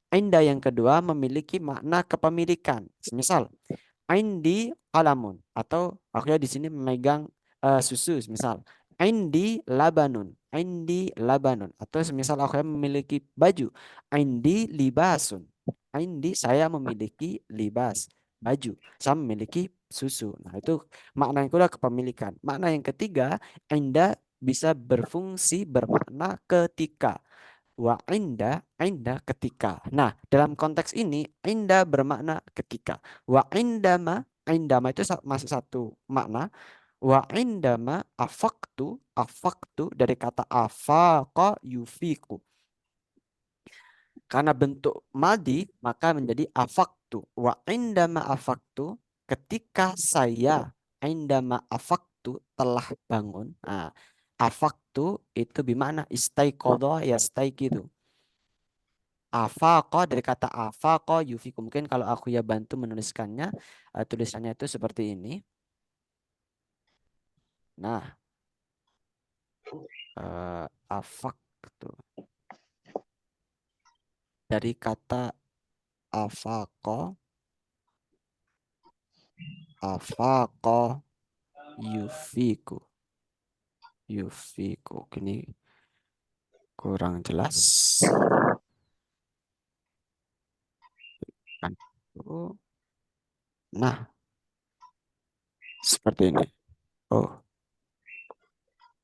Inda yang kedua memiliki makna kepemilikan. Misal, Indi qalamun, atau aku di sini memegang susu misal. Indi labanun, indi labanun, atau semisal aku memiliki baju. Indi libasun, indi saya memiliki libas, baju. Saya memiliki susu. Nah, itu makna yang kedua, kepemilikan. Makna yang ketiga, inda bisa berfungsi bermakna ketika. Wa inda ketika. Nah, dalam konteks ini inda bermakna ketika. Wa indama itu masih satu makna. Wa indama afaktu dari kata afaqa yufiku. Karena bentuk madi maka menjadi afaktu. Wa indama afaktu, ketika saya indama afaktu telah bangun. Nah, afaktu itu bermakna istaiqadha yastaiqidu. Afaqa dari kata afaqa yufiku. Mungkin kalau aku ya bantu menuliskannya, tulisannya itu seperti ini. Nah, afaktu dari kata afaqa yufiku. Ini kurang jelas. Nah, seperti ini. Oh,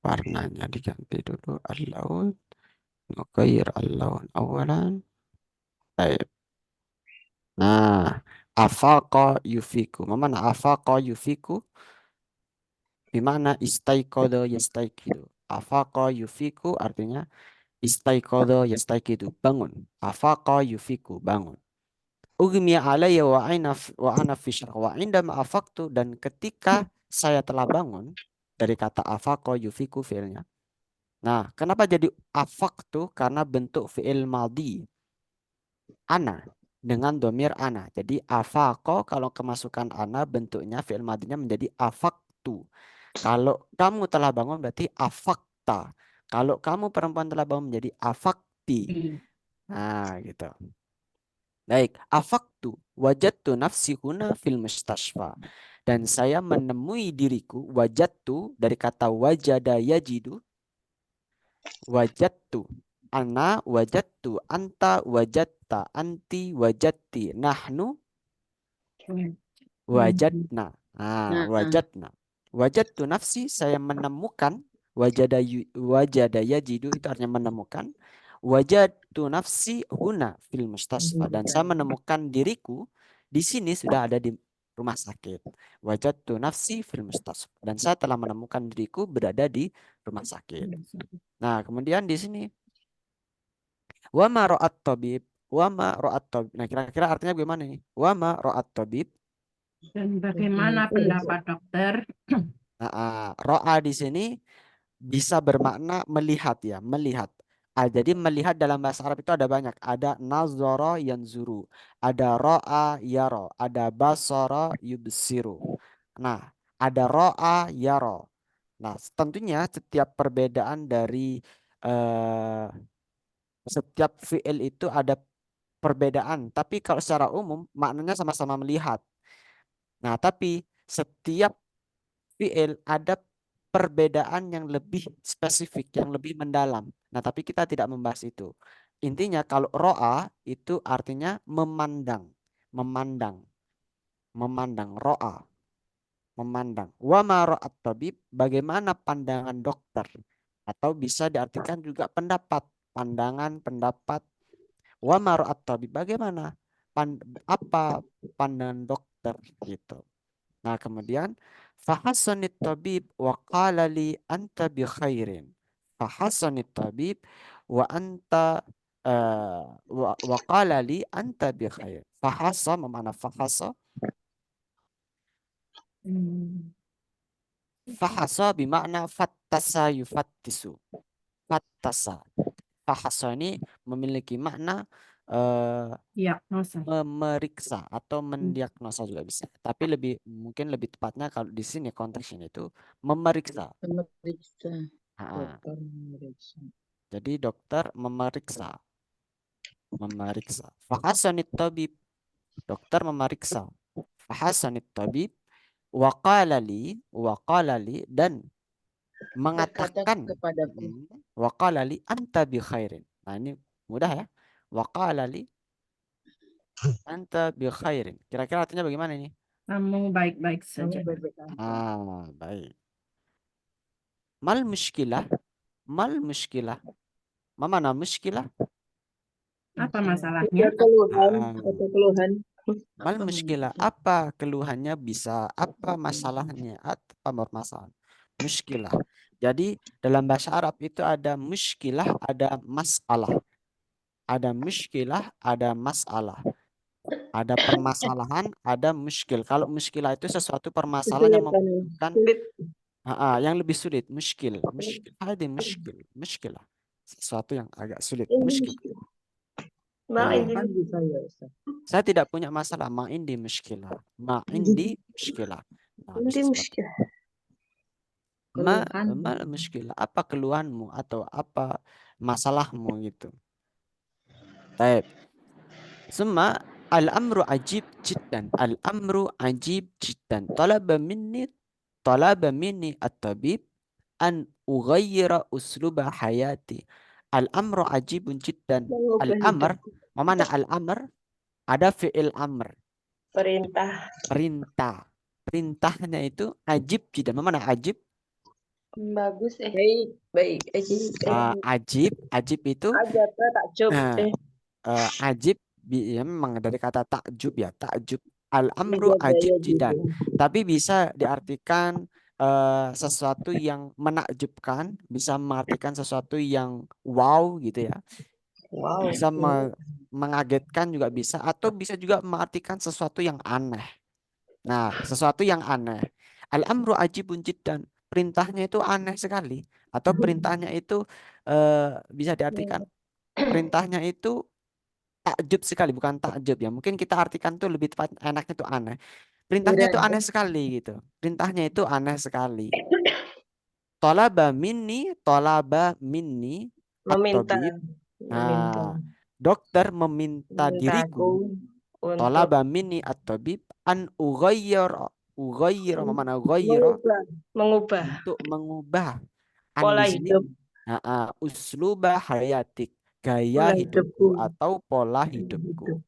warnanya diganti dulu. Al-laun. Nughayyir al-laun awalan. Baik. Nah, afaqa yufiku. Mana afaqa yufiku? Bimana istaiqadha yastaiqidu. Afaqa yufiku artinya istaiqadha yastaiqidu, bangun. Afaqa yufiku, bangun. Ugmiya alayya wa ana fi syarq wa indama afaqtu, dan ketika saya telah bangun, dari kata afaqa yufiku fi'ilnya. Nah, kenapa jadi afaqtu? Karena bentuk fi'il madhi ana dengan domir ana. Jadi afaqa kalau kemasukan ana bentuknya fi'il madhinya menjadi afaqtu. Kalau kamu telah bangun berarti afakta. Kalau kamu perempuan telah bangun menjadi afakti. Nah, gitu. Baik, afaktu wajadtu nafsi huna fil mustashfa. Dan saya menemui diriku, wajadtu dari kata wajada yajidu. Wajadtu, ana wajadtu, anta wajadta, anti wajadti, nahnu wajadna. Nah, Wajadna. Wajadtu nafsi, saya menemukan. Wajada yajidu itu artinya menemukan. Wajadtu nafsi huna fil mustasfa, dan saya menemukan diriku di sini sudah ada di rumah sakit. Wajadtu nafsi fil mustasfa, dan saya telah menemukan diriku berada di rumah sakit. Nah, kemudian di sini wa ma ra'at tabib, wa ma ra'at tabib. Nah, kira-kira artinya bagaimana nih? Wa ma ra'at tabib. Dan bagaimana pendapat dokter? Ro'a di sini bisa bermakna melihat ya, melihat. Jadi melihat dalam bahasa Arab itu ada banyak. Ada nazara yanzuru, ada ro'a yaro, ada basara yubsiru. Nah, ada ro'a yaro. Nah, tentunya setiap perbedaan dari setiap fi'il itu ada perbedaan. Tapi kalau secara umum maknanya sama-sama melihat. Nah, tapi setiap fi'il ada perbedaan yang lebih spesifik, yang lebih mendalam. Nah, tapi kita tidak membahas itu. Intinya kalau ro'a itu artinya memandang, memandang, memandang, ro'a, memandang. Wa ma ra'at tabib, bagaimana pandangan dokter? Atau bisa diartikan juga pendapat, pandangan, pendapat. Wa ma ra'at tabib, bagaimana? Apa pandangan dokter gitu. Nah, kemudian fahasanit tabib wa qala li anta bi khairin. Fahasanit tabib wa anta wa qala li anta bi khair. Fahasa mana fahasa? Fahasa bermakna fattasa yufattisu. Fattasa. Fahasa ini memiliki makna Diagnosa. memeriksa atau mendiagnosa juga bisa. Tapi mungkin lebih tepatnya kalau di sini konteksnya itu memeriksa. memeriksa. Ah, Dokter memeriksa. Jadi dokter memeriksa. Memeriksa. Fahasanit tabib. Dokter memeriksa. Fahasanit tabib wa qala li dan Berkata mengatakan kepadaku, wa qala li anta bi khairin. Nah, ini mudah ya. Wa qala li anta bi khairin. Kira-kira artinya bagaimana ini? Kamu baik-baik kamu saja. baik-baik saja. Baik. Mal muskilah? Mal muskilah? Ma mana muskilah? Apa masalahnya? Keluhan. Mal muskilah? Apa keluhannya bisa? Apa masalahnya? Apa permasalahan? Muskilah. Jadi dalam bahasa Arab itu ada muskilah, ada masalah. Ada muskilah, ada masalah. Ada permasalahan, ada muskil. Kalau muskilah itu sesuatu permasalahan yang membutuhkan yang lebih sulit, muskil. Ada muskilah. Sesuatu yang agak sulit, muskil. Kan bisa ya, Ustaz. Saya tidak punya masalah, ma indi muskilah. Ma indi muskilah. Nah, bisa seperti itu. Ma muskilah. Apa keluhanmu atau apa masalahmu gitu. Baik. Semua al-amru ajib jiddan. Al-amru ajib jiddan. Talaba minni at-tabib an ughayyira usluba hayati. Al-amru ajibun jiddan. Al-amr, mana al-amr? Ada fi'il amr. Perintah. Perintah. Perintahnya itu ajib jiddan. Mana ajib? Bagus Baik. Ajib itu takjub. ajib ya memang dari kata takjub ya, takjub. Al-amru ajib jiddan. Tapi bisa diartikan sesuatu yang menakjubkan, bisa mengartikan sesuatu yang wow gitu ya. Wow. Bisa mengagetkan juga bisa, atau bisa juga mengartikan sesuatu yang aneh. Nah, sesuatu yang aneh. Al-amru ajibun jiddan. Perintahnya itu aneh sekali. Atau perintahnya itu bisa diartikan perintahnya itu takjub sekali, bukan takjub ya. Mungkin kita artikan tuh lebih tepat, enaknya itu aneh. Perintahnya itu aneh sekali gitu. Perintahnya itu aneh sekali. Tolaba minni Meminta. at-tabib. Dokter meminta diriku. Tolaba minni at-tabib an ughayyir mana ughayyir? Mengubah. Untuk mengubah. An Pola di sini, hidup. usluba hayatik, gaya Pola hidupku hidupku. atau pola hidupku.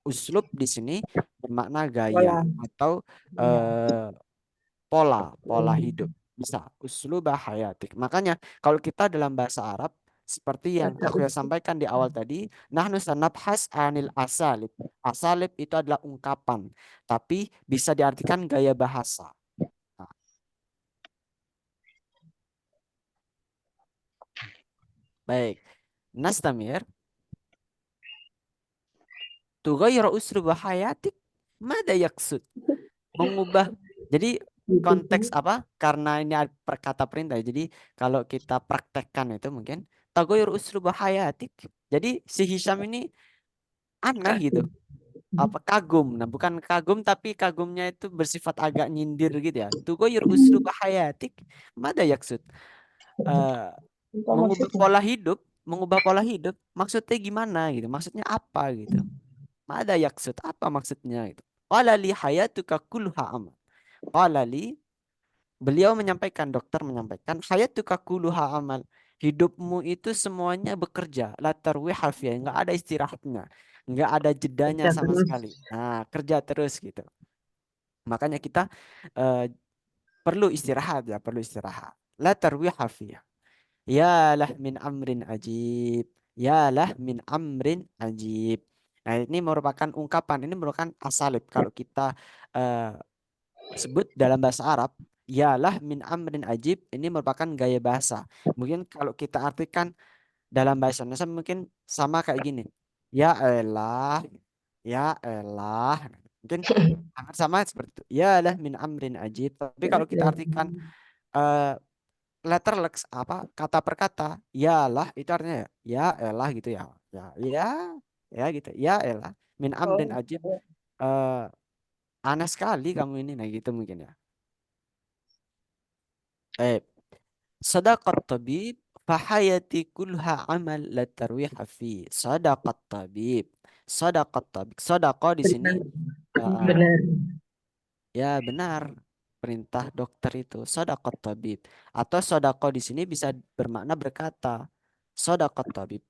Uslub di sini bermakna gaya atau pola hidup. Bisa uslubah hayatik. Makanya kalau kita dalam bahasa Arab seperti yang aku sudah sampaikan di awal tadi, nahnu sanabhas anil asalib. Asalib itu adalah ungkapan, tapi bisa diartikan gaya bahasa. Nah. Baik. Nastamir. Tughayyiru usluba hayatik. Mada yaksud? Mengubah. Jadi konteks apa? Karena ini kata perintah. Jadi kalau kita praktekkan itu mungkin taghayyur usluba hayatik. Jadi si Hisham ini aneh gitu. Apa kagum? Nah, bukan kagum tapi kagumnya itu bersifat agak nyindir gitu ya. Tughayyir usluba hayatik. Mada yaksud? Mengubah pola hidup maksudnya gimana gitu? Maksudnya apa gitu? Mada yaksud? Apa maksudnya gitu? Qala li hayatuka kulluha amal. Qala li, beliau menyampaikan, dokter menyampaikan, hayatuka kulluha amal. Hidupmu itu semuanya bekerja. La tarwiha fiha, enggak ada istirahatnya. Enggak ada jedanya sama sekali. Nah, kerja terus gitu. Makanya kita perlu istirahat ya, perlu istirahat. La tarwiha fiha. Yalah min amrin ajib. Yalah min amrin ajib. Nah, ini merupakan ungkapan, ini merupakan asalib. Kalau kita sebut dalam bahasa Arab, yalah min amrin ajib, ini merupakan gaya bahasa. Mungkin kalau kita artikan dalam bahasa Indonesia mungkin sama kayak gini. Ya elah, ya elah. Mungkin hampir sama seperti itu. Yalah min amrin ajib. Tapi kalau kita artikan letterleks apa kata per kata, yalah itu artinya ya elah gitu ya. Ya gitu. Ya elah min amrin ajib. Aneh sekali kamu ini, nah gitu mungkin ya. Sadaqat tabib fahayati kulha amal la tarwiha fi. Sadaqat tabib. Sadaqat tabib. Sadaqah di sini Benar. Ya benar, perintah dokter itu sodakot tabib atau sodako di sini bisa bermakna berkata. Sodakot tabib.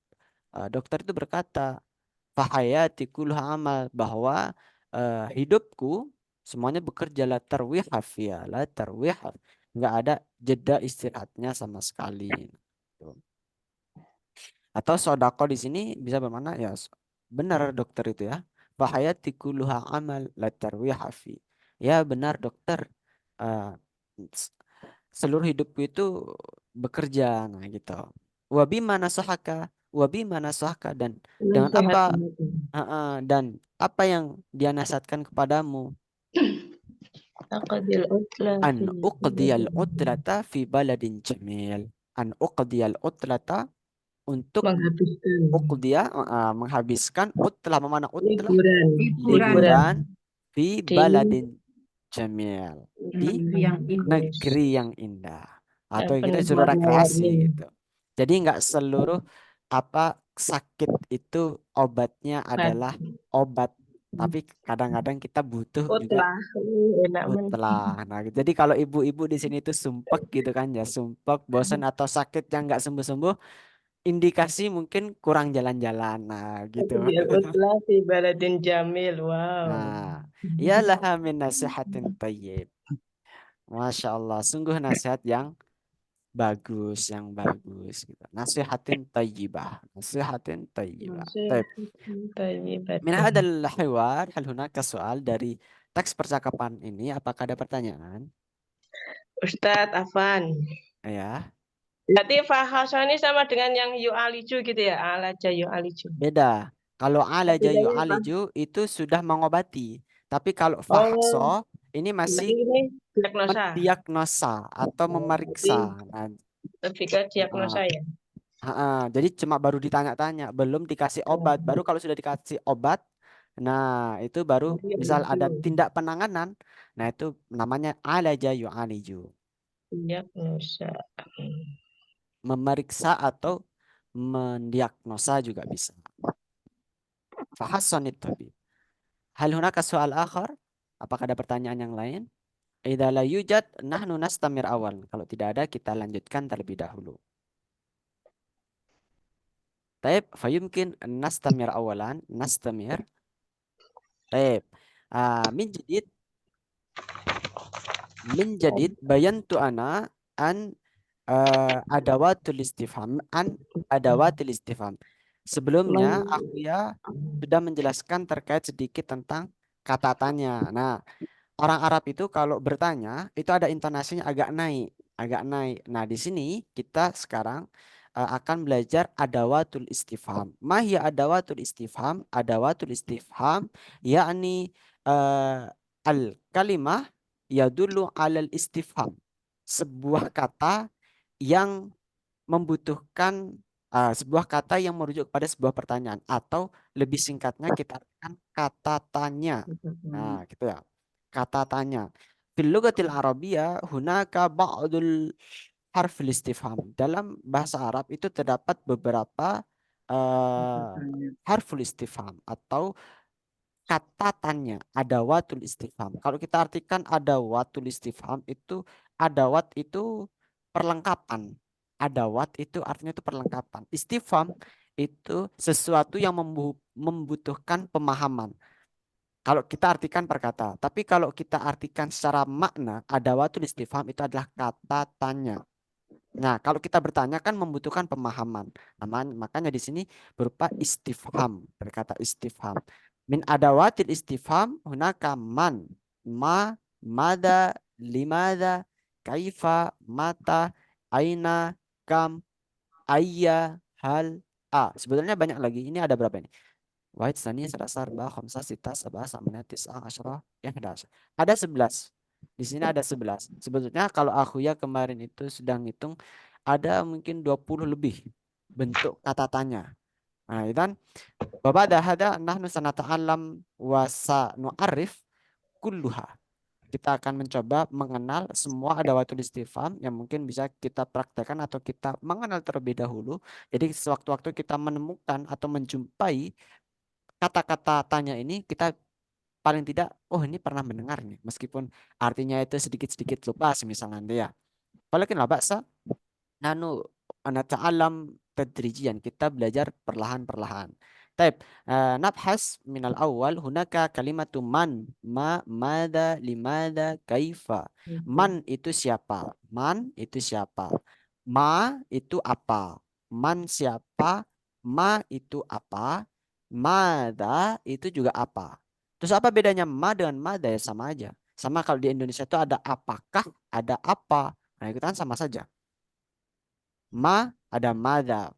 Dokter itu berkata, fahayati kulluha amal, bahwa hidupku semuanya bekerja, la tarwih hafiyah, la tarwih, nggak ada jeda istirahatnya sama sekali. Tuh. Atau sodako di sini bisa bermakna ya benar dokter itu ya. Fahayati kulluha amal, la tarwih hafi. Ya benar dokter. Eh, s- seluruh hidupku itu bekerja, nah gitu. Wabi mana sahaka, wabi mana sahaka, dan dengan Nasihat apa, itu. dan apa yang dia nasihatkan kepadamu? Aqdil utla An fi uqdiyal utlata fi baladin jamil. An uqdiyal utlata, untuk menghabiskan uqdiya, menghabiskan, utlah mana utlah, liburan Liburan liburan fi di baladin jamil, di negeri yang indah. negeri yang indah, yang atau kita penuh suruh rekreasi warna-warni. gitu. Jadi nggak seluruh apa sakit itu obatnya adalah obat, tapi kadang-kadang kita butuh juga Utlah, enak men. utlah. Nah, jadi kalau ibu-ibu di sini tuh sumpek gitu kan ya, sumpek, bosan atau sakit yang nggak sembuh-sembuh, indikasi mungkin kurang jalan-jalan. Nah, gitu. Aqdil utla fi baladin jamil. Wow. Nah, ya laha min nasihatin tayyib. Masya Allah, sungguh nasihat yang bagus, yang bagus gitu. Nasihatin tayyibah, nasihatin tayyibah. Taib. Min Tayyibatin. hadal hiwar, hal hunaka soal dari teks percakapan ini, apakah ada pertanyaan? Ustadz Afan. Ya, Berarti fahasa ini sama dengan yang yu'aliju gitu ya? Alaja yu'aliju. beda. Kalau alaja Bedanya apa? yu'aliju itu sudah mengobati. Tapi kalau Oh, fahaso ini berarti masih ini diagnosa. mendiagnosa atau Berarti memeriksa. Nah, lebih ke diagnosa ya? jadi cuma baru ditanya-tanya, belum dikasih obat. Baru kalau sudah dikasih obat, nah itu baru Berarti misal ada yu'aliju. tindak penanganan, nah itu namanya alaja yu'aliju, Diagnosa. memeriksa atau mendiagnosa juga bisa. Fahassanit tabib. Hal hunaka soal akhar? Apakah ada pertanyaan yang lain? Idza la yujad nahnu nastamir awal. Kalau tidak ada, kita lanjutkan terlebih dahulu. Taib, fayumkin nastamir awalan, nastamir. Taib. Min jadid bayantu ana an adawatul istifham, Sebelumnya aku ya sudah menjelaskan terkait sedikit tentang kata tanya. Nah, orang Arab itu kalau bertanya itu ada intonasinya agak naik, agak naik. Nah, di sini kita sekarang akan belajar adawatul istifham. Mahya adawatul istifham? Adawatul istifham yakni al kalimah yadullu alal istifham. Sebuah kata yang membutuhkan sebuah kata yang merujuk kepada sebuah pertanyaan, atau lebih singkatnya kita artikan kata tanya. Nah, gitu ya. Kata tanya. Fil lughatil arabiyyah hunaka ba'dul harfil istifham. Dalam bahasa Arab itu terdapat beberapa harful istifham atau kata tanya, adawatul istifham. Kalau kita artikan adawatul istifham itu, adawat itu perlengkapan. Adawat itu artinya itu perlengkapan. Istifham itu sesuatu yang membutuhkan pemahaman. Kalau kita artikan per kata. Tapi kalau kita artikan secara makna, adawatul istifham itu adalah kata tanya. Nah, kalau kita bertanya kan membutuhkan pemahaman. Makanya di sini berupa istifham, berkata istifham. Min adawatil istifham hunaka man, ma, mada, limada, kaifa, mata, aina, kam, ayya, hal, a. Sebetulnya banyak lagi. Ini ada berapa ini? Wahid, Sani, Serasar, Ba, Khamsah, Sita, Sabah, Samanah, Tis'ah, Asyrah, Ihdas. Ada 11. Di sini ada 11. Sebetulnya kalau aku ya kemarin itu sedang hitung, ada mungkin 20 lebih bentuk kata tanya. Nah, itu kan Bapak hada nahnu sanata'allam wa sanu'arif kulluha. Kita akan mencoba mengenal semua adawatul istifham yang mungkin bisa kita praktekkan atau kita mengenal terlebih dahulu. Jadi sewaktu-waktu kita menemukan atau menjumpai kata-kata tanya ini, kita paling tidak, oh ini pernah mendengar nih, meskipun artinya itu sedikit-sedikit lupa, semisal nanti ya. Walakin la ba'sa nanu nata'alam tadrijian, kita belajar perlahan-perlahan. Taib, nabhas minal awal hunaka kalimatu man, mada, limada, kaifa. Man itu siapa? Man itu siapa? Ma itu apa? Man siapa? Ma itu apa? Mada itu juga apa? Terus apa bedanya ma dengan mada? Ya sama aja. Sama kalau di Indonesia itu ada apakah, ada apa. Nah itu kan sama saja. Ma ada mada.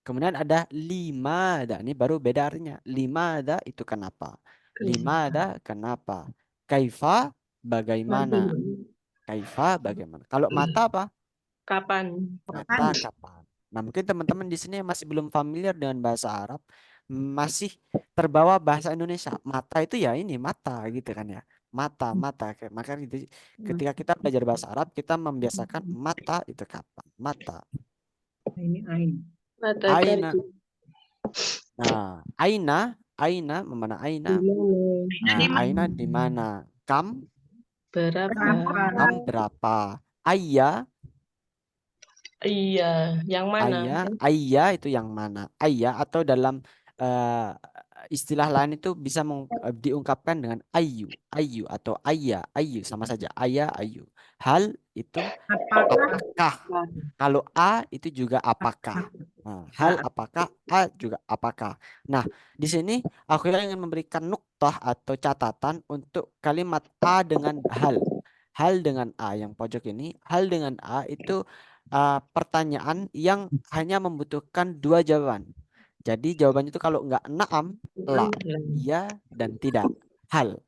Kemudian ada limada. Ini baru beda artinya. Limada itu kenapa? Limada kenapa? Kaifa bagaimana? Kaifa bagaimana? Kalau mata apa? Kapan? Mata kapan? Nah, mungkin teman-teman di sini yang masih belum familiar dengan bahasa Arab, masih terbawa bahasa Indonesia. Mata itu ya ini mata gitu kan ya. Mata, mata. Maka gitu, ketika kita belajar bahasa Arab, kita membiasakan mata itu kapan? Mata. Ini ain. Mata Aina. terjun. Nah, aina mana aina? Nah, aina di mana? Kam Berapa? berapa? Ayya, Iya, yang mana? ayya itu yang mana? Ayya atau dalam eh, istilah lain itu bisa diungkapkan dengan ayu atau ayya, ayu sama saja. Ayya, ayu. Hal itu Apakah apakah? Kalau a itu juga apakah? Nah, hal apakah, a juga apakah. Nah, di sini aku ingin memberikan nuktah atau catatan untuk kalimat a dengan hal. Hal dengan a yang pojok ini, hal dengan a itu pertanyaan yang hanya membutuhkan dua jawaban. Jadi jawabannya itu kalau enggak naam, la, iya dan tidak. Hal.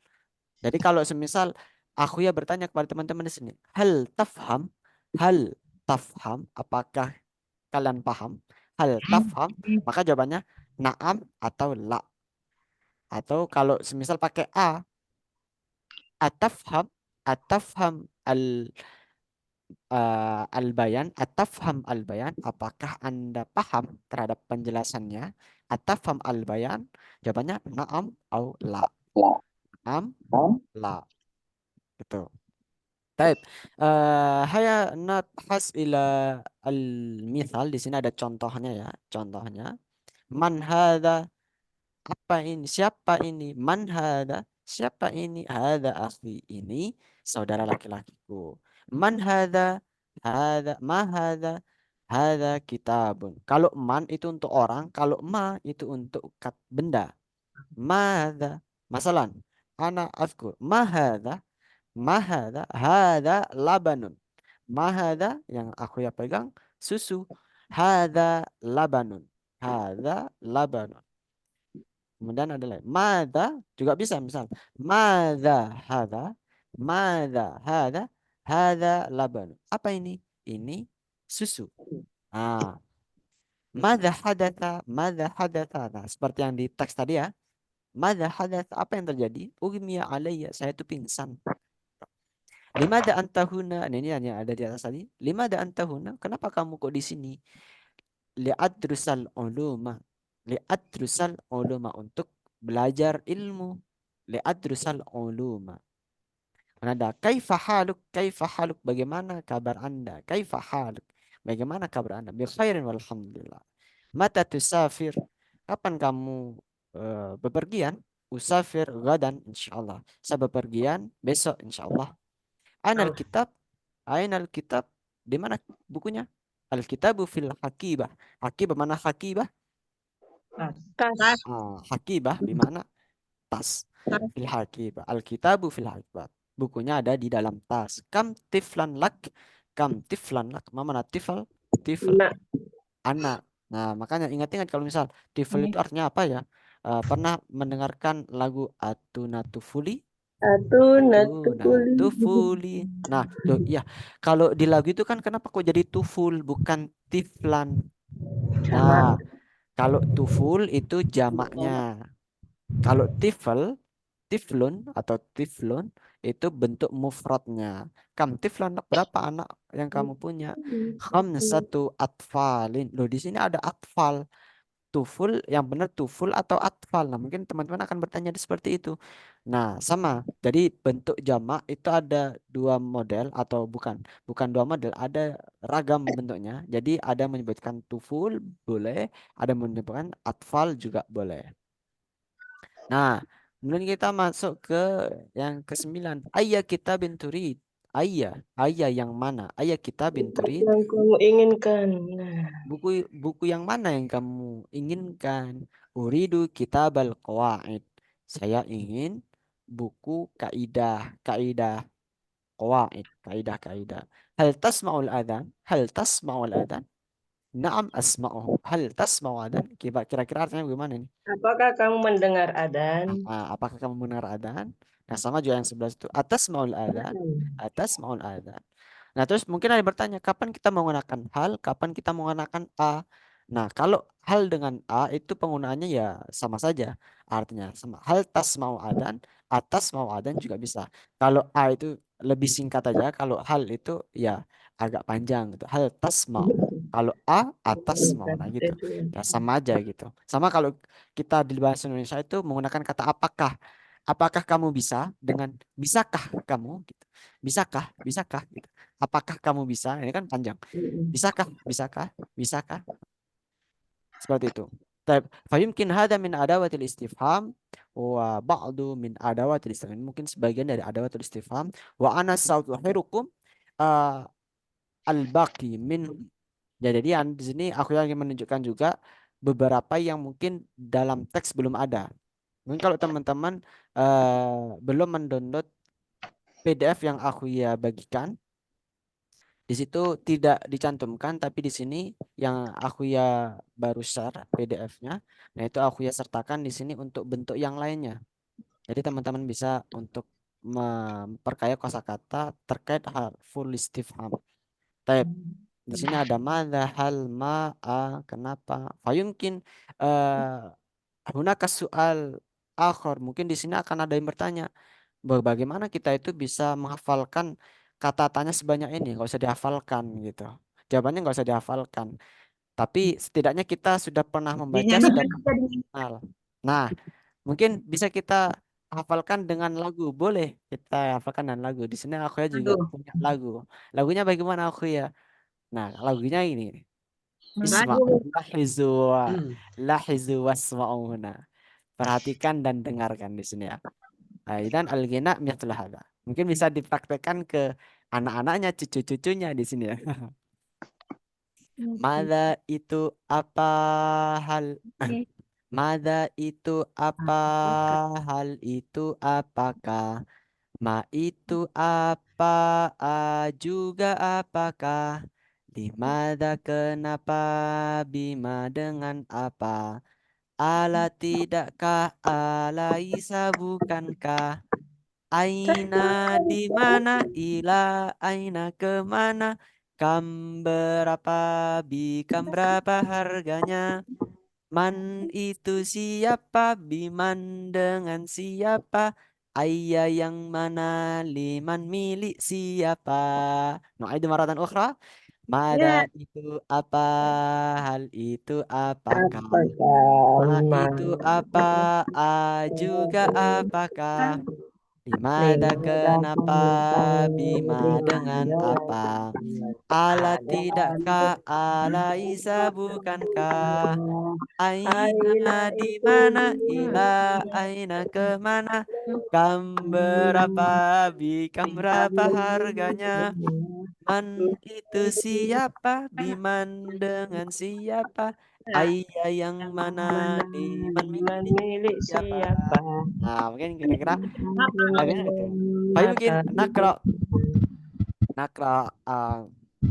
Jadi kalau semisal aku ya bertanya kepada teman-teman di sini, hal tafham, apakah kalian paham? Hal tafham, maka jawabannya naam atau la. Atau kalau semisal pakai atafham, atafham al-bayan, atafham al-bayan, apakah Anda paham terhadap penjelasannya? Atafham al-bayan, jawabannya naam atau la. Naam, la. Gitu. Baik, haya nabhas ila al-mithal. Di sini ada contohnya ya, contohnya. Man hada, apa ini? Siapa ini? Man hada, siapa ini? Hada akhi, ini saudara laki-lakiku. Man hada, ma hada kitabun. Kalau man itu untuk orang, kalau ma itu untuk benda. Mada, masalan, ana afkur. Hada labanun. Mahada yang aku ya pegang susu. Hada labanun. Hada labanun. Kemudian ada lagi. Mada juga bisa misal. Mada hada. Hada labanun. Apa ini? Ini susu. Ah, mada hadatha. Nah, seperti yang di teks tadi ya. Mada hadatha. Apa yang terjadi? Ugmiya alayya. Saya itu pingsan. Limada antahuna, ini hanya ada di atas tadi. Limada antahuna, kenapa kamu kok di sini? Li'adrusal uluma. Li'adrusal uluma, untuk belajar ilmu. Li'adrusal uluma. Ada kaifa haluk, bagaimana kabar Anda? Kaifa haluk, bagaimana kabar Anda? Bi khairin walhamdulillah. Mata tusafir, kapan kamu bepergian? Usafir gadan insyaallah. Saya bepergian besok insyaallah. Ainal kitab, ainal kitab, di mana bukunya? Al-kitabu fil hakibah. Hakibah mana hakibah? Tas. Hakibah di mana? Tas. Fil hakibah. Al-kitabu fil hakibah. Bukunya ada di dalam tas. Kam tiflan lak? Kam tiflan lak? Mana tifal? Tifal. Nah, Anak. Nah, makanya ingat-ingat kalau misal tifal itu artinya apa ya? Pernah mendengarkan lagu Atunatufuli? Tufuli. Nah, tuh ya. Kalau di lagu itu kan kenapa kok jadi tuful bukan tiflan? Nah, kalau tuful itu jamaknya. Kalau tiflun atau tiflun itu bentuk mufradnya. Kam tiflan, berapa anak yang kamu punya? Khamsatu atfalin. Loh, di sini ada atfal. tuful, yang benar tuful atau atfal. Nah, mungkin teman-teman akan bertanya seperti itu. Nah, sama. Jadi bentuk jamak itu ada dua model atau bukan dua model, ada ragam bentuknya. Jadi ada yang menyebutkan tuful boleh, ada yang menyebutkan atfal juga boleh. Nah, kemudian kita masuk ke yang ke-9. Ayah kita binturid. Ayah yang mana? Ayah kita binturid. Yang kamu inginkan. Nah, Buku yang mana yang kamu inginkan? Uridu kitabal qawaid. Saya ingin buku kaidah qawaid, kaidah. Hal tasma'ul adzan? Hal tasma'ul adzan? Naam asma'uhu. Hal tasma'u adzan? Kira-kira artinya bagaimana ini? apakah kamu mendengar adzan? Apakah kamu mendengar adzan? Nah, sama juga yang 11 itu. Atas maul adzan. Atas maul adzan. Nah, terus mungkin ada yang bertanya, kapan kita menggunakan hal, kapan kita menggunakan a? Nah, kalau hal dengan a itu penggunaannya ya sama saja. Artinya sama. Hal tas mau adzan, atas mau adzan juga bisa. Kalau a itu lebih singkat aja, kalau hal itu ya agak panjang gitu. Hal tas mau. Kalau a atas mau, nah gitu. Ya sama aja gitu. Sama kalau kita di bahasa Indonesia itu menggunakan kata apakah. Apakah kamu bisa dengan bisakah kamu gitu. Bisakah gitu. Apakah kamu bisa? Ini kan panjang. Bisakah? Seperti itu. Taib. Fayumkin hada min adawatil istifham wa ba'du min adawatil istifham. Mungkin sebagian dari adawatil istifham. Wa ana sautuhirukum al-baqi min. Ya, jadi di sini aku yang ingin menunjukkan juga beberapa yang mungkin dalam teks belum ada. Mungkin kalau teman-teman belum mendownload PDF yang aku ya bagikan, di situ tidak dicantumkan, tapi di sini yang aku ya baru share PDF-nya. Nah, itu aku ya sertakan di sini untuk bentuk yang lainnya. Jadi teman-teman bisa untuk memperkaya kosakata terkait hal full istifham. Type. Di sini ada madza, hal, kenapa. Fayumkin hunaka soal akhir. Mungkin di sini akan ada yang bertanya, bagaimana kita itu bisa menghafalkan kata tanya sebanyak ini? Nggak usah dihafalkan gitu. Jawabannya nggak usah dihafalkan. Tapi setidaknya kita sudah pernah membaca, sudah pernah mengenal. Nah, mungkin bisa kita hafalkan dengan lagu. Boleh kita hafalkan dengan lagu. Di sini aku ya juga punya lagu. Lagunya bagaimana aku ya? Nah, lagunya ini. Isma, lahizu wasma'una. Perhatikan dan dengarkan di sini ya. Dan al-ghina mithla hadza. Mungkin bisa dipraktekkan ke anak-anaknya, cucu-cucunya di sini ya. Mada itu apa hal? Mada itu apa hal itu apakah? Ma itu apa? A juga apakah? Dimana kenapa? Bima dengan apa? Ala tidakkah? Alaisa bukankah? Aina di mana? Ila aina kemana? Kam berapa? Bikam berapa harganya? Man itu siapa? Biman dengan siapa? Ayah yang mana? Liman milik siapa? Nu'aidu maratan ukhra. Mada itu apa? Hal itu apakah? Ma itu apa? A juga apakah? Dimana kenapa? Bima dengan apa? Ala tidakkah? Alaisa bukankah? Aina di mana? Ila aina kemana? Kam berapa? Bikam berapa harganya? Man itu siapa? Biman dengan siapa? Ayah yang mana? Liman milik siapa? Nah, mungkin kira-kira agaknya itu. Tapi mungkin nakra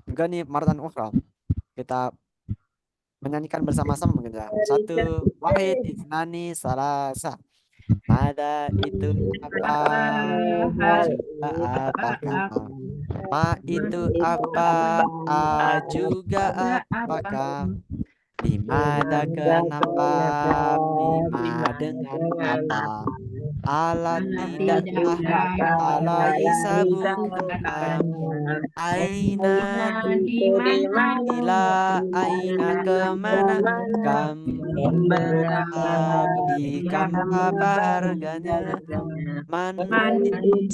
enggak nih maratan ukhra. Kita menyanyikan bersama-sama mungkin ya. 1, wahid, isnani, salasa. Mada itu apa? Juga apakah? Ma itu apa? A juga apakah? Dimana kenapa? Bima dengan apa? Ala tidakkah? Alaisa bukankah? Aina di mana ila aina kemana berikan kabarnya man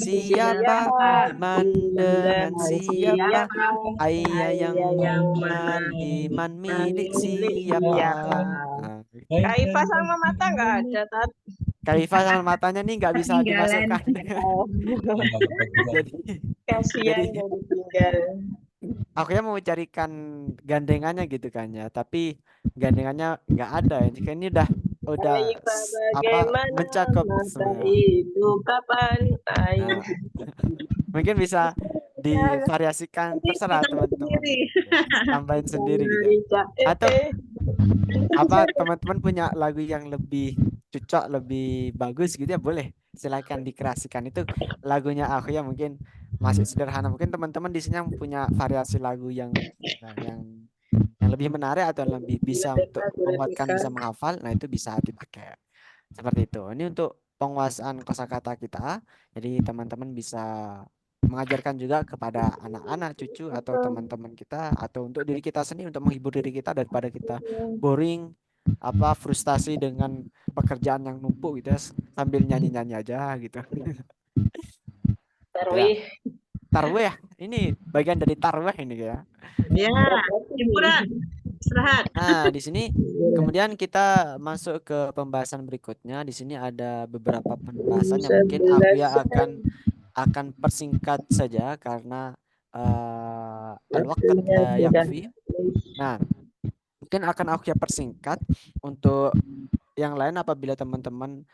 siapa man dengan siapa ayah yang man milik siapa. Nah, Kaifa sama mata nggak ada, Tat. Kaifah sama matanya nih nggak bisa dimasukkan. Oh, Jadi kasihan jadi yang ditinggal. aku ya mau carikan gandengannya gitu kan ya, tapi gandengannya nggak ada. Jadi kan ini udah Kaifa apa bagaimana mencakup mata semua. itu kapan? Nah, mungkin bisa divariasikan terserah teman-teman. Sendiri. Tambahin sendiri gitu. Rica, Atau apa teman-teman punya lagu yang lebih cocok, lebih bagus gitu ya, boleh silakan dikreasikan. Itu lagunya aku ya mungkin masih sederhana. Mungkin teman-teman di sini yang punya variasi lagu yang lebih menarik atau lebih bisa untuk menguatkan bisa menghafal, nah itu bisa dipakai. Seperti itu. Ini untuk penguasaan kosakata kita. Jadi teman-teman bisa mengajarkan juga kepada anak-anak, cucu atau teman-teman kita atau untuk diri kita sendiri untuk menghibur diri kita daripada kita boring frustasi dengan pekerjaan yang numpuk gitu ya, sambil nyanyi-nyanyi aja gitu. Tarwih. Tarwih ya. Ini bagian dari tarwih ini ya. Ya, hiburan. Istirahat. Nah, di sini kemudian kita masuk ke pembahasan berikutnya. Di sini ada beberapa pembahasan yang mungkin aku ya akan persingkat saja karena al-waqt la yakfi. Nah, mungkin akan aku ya persingkat. Untuk yang lain apabila teman-teman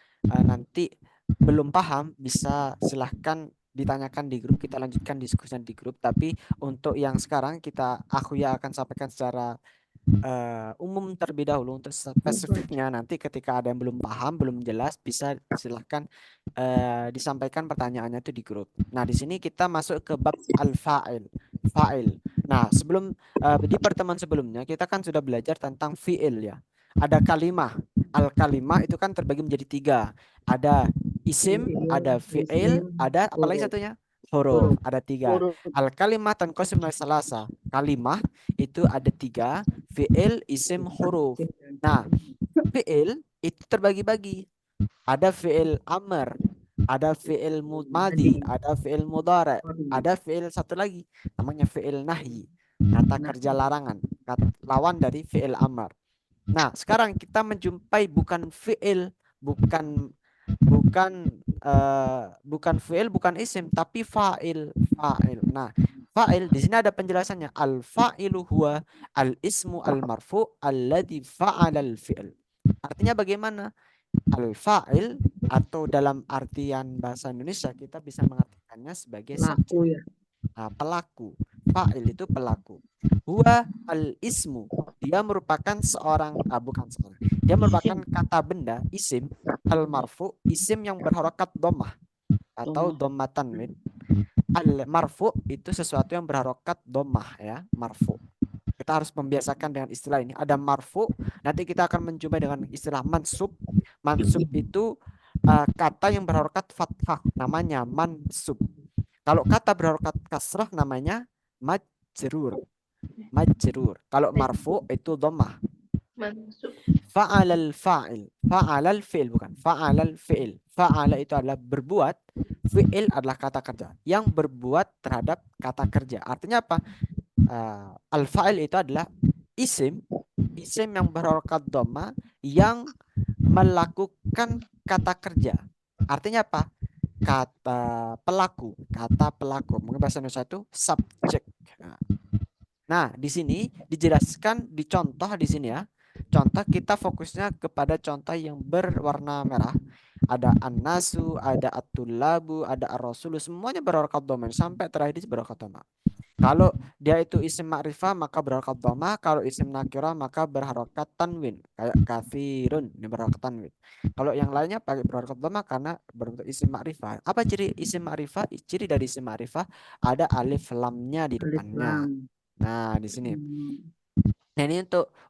nanti belum paham bisa silahkan ditanyakan di grup, kita lanjutkan diskusinya di grup. Tapi untuk yang sekarang aku ya akan sampaikan secara umum terlebih dahulu. Untuk spesifiknya nanti ketika ada yang belum paham, belum jelas, bisa silahkan disampaikan pertanyaannya itu di grup. Nah, di sini kita masuk ke bab al-fa'il, fa'il. Nah, sebelum di pertemuan sebelumnya kita kan sudah belajar tentang fi'il ya. Ada kalimah. Al-kalimah itu kan terbagi menjadi 3. Ada isim, ada fi'il, ada apalagi satunya? Huruf. Ada 3. Al-kalimah tanqasim ila salasa. Kalimah itu ada 3, fi'il, isim, huruf. Nah, fi'il itu terbagi-bagi. Ada fi'il amr, ada fi'il madi, ada fi'il mudhari, ada fi'il satu lagi namanya fi'il nahyi, kata kerja larangan, lawan dari fi'il amr. Nah, sekarang kita menjumpai bukan fi'il, bukan fi'il, bukan isim, tapi fa'il. Nah, fa'il di sini ada penjelasannya. Al-fa'ilu huwa al-ismu al-marfu alladhi fa'ala al-fi'il. Artinya bagaimana? Al-fa'il atau dalam artian bahasa Indonesia kita bisa mengartikannya sebagai subjek. Nah, pelaku. Fa'il itu pelaku. Huwa al-ismu. Dia merupakan dia merupakan kata benda, isim, al-marfu, isim yang berharokat dhammah atau dhamma tanwin. Al-marfu itu sesuatu yang berharokat dhammah ya, marfu. Kita harus membiasakan dengan istilah ini. Ada marfu, nanti kita akan menjumpai dengan istilah mansub. Mansub itu kata yang berharokat fathah, namanya mansub. Kalau kata berharokat kasrah namanya majrur. Kalau marfu itu dhammah. Fa'alal fa'il. Fa'alal fi'il bukan. Fa'alal fi'il. Fa'ala itu adalah berbuat. Fi'il adalah kata kerja. Yang berbuat terhadap kata kerja. Artinya apa? Al-fa'il itu adalah isim yang berharokat dhamma yang melakukan kata kerja. Artinya apa? Kata pelaku. Mungkin bahasa Indonesia itu subjek. Nah, di sini dijelaskan, dicontoh di sini ya. Contoh kita fokusnya kepada contoh yang berwarna merah. Ada an-nasu, ada at-tullabu, ada ar-rasulu, semuanya berharokat dhamma sampai terakhir di berharokat dhamma. Kalau dia itu isim ma'rifah maka berharokat dhamma, kalau isim nakirah maka berharokat tanwin. Kayak kafirun ini berharokat tanwin. Kalau yang lainnya pakai berharokat dhamma karena berbentuk isim ma'rifah. Apa ciri isim ma'rifah? Ciri dari isim ma'rifah ada alif lamnya di depannya. Nah, di sini. Nah, ini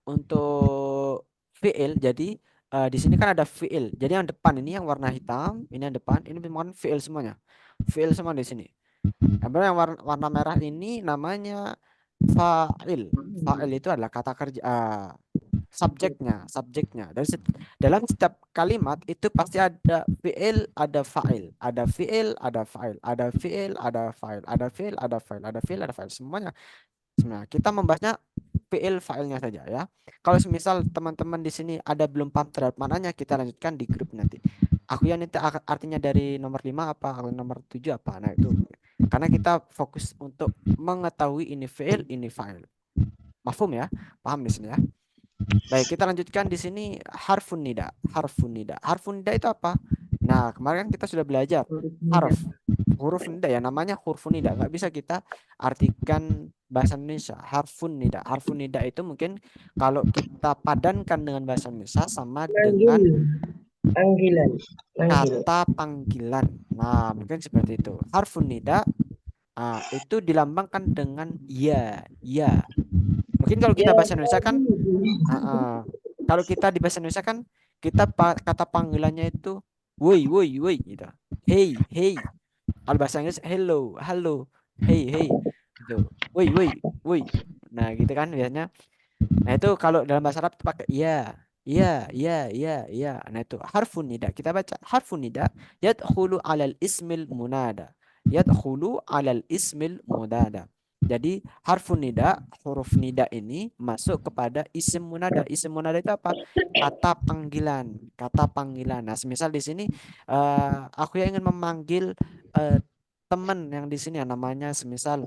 untuk fi'il. Jadi di sini kan ada fi'il. Jadi yang depan ini yang warna hitam, ini yang depan, ini memang fi'il semuanya. Fi'il semua di sini. Kemudian yang warna merah ini namanya fa'il. Fa'il itu adalah kata kerja, subjeknya. Dalam setiap kalimat itu pasti ada fi'il, ada fa'il, ada fi'il, ada fa'il, ada fi'il, ada fa'il, ada fi'il, ada fa'il, ada fi'il, ada fa'il. Semuanya. Sebenarnya kita membahasnya fi'il fa'ilnya saja ya. Kalau misal teman-teman di sini ada belum paham terhadap mananya, kita lanjutkan di grup nanti. Aku yang itu artinya dari nomor 5 apa, nomor 7 apa. Nah, itu. Karena kita fokus untuk mengetahui ini fi'il, ini fa'il. Mafhum ya? Paham di sini ya? Baik, kita lanjutkan di sini harfun nida. Harfun nida. Harfun nida itu apa? Nah, kemarin kita sudah belajar huruf nida ya, namanya huruf nida. Nggak bisa kita artikan bahasa Indonesia. Harfun nida. Harfun nida itu mungkin kalau kita padankan dengan bahasa Indonesia sama dengan Panggilan. kata panggilan. Nah, mungkin seperti itu. Harfun nida itu dilambangkan dengan ya. Mungkin kalau kita bahasa Indonesia kan, kalau kita di bahasa Indonesia kan, kita kata panggilannya itu woi gitu. Hey. Kalau bahasa Inggris hello, hey gitu. Woi. Nah, gitu kan biasanya. Nah, itu kalau dalam bahasa Arab itu pakai ya. Nah, itu harfun nida. Kita baca harfun nida yadkhulu 'alal ismil munada. Jadi harfun nida, huruf nida ini masuk kepada isim munada. Isim munada itu apa? Kata panggilan. Nah, semisal di sini aku yang ingin memanggil teman yang di sini ya, namanya semisal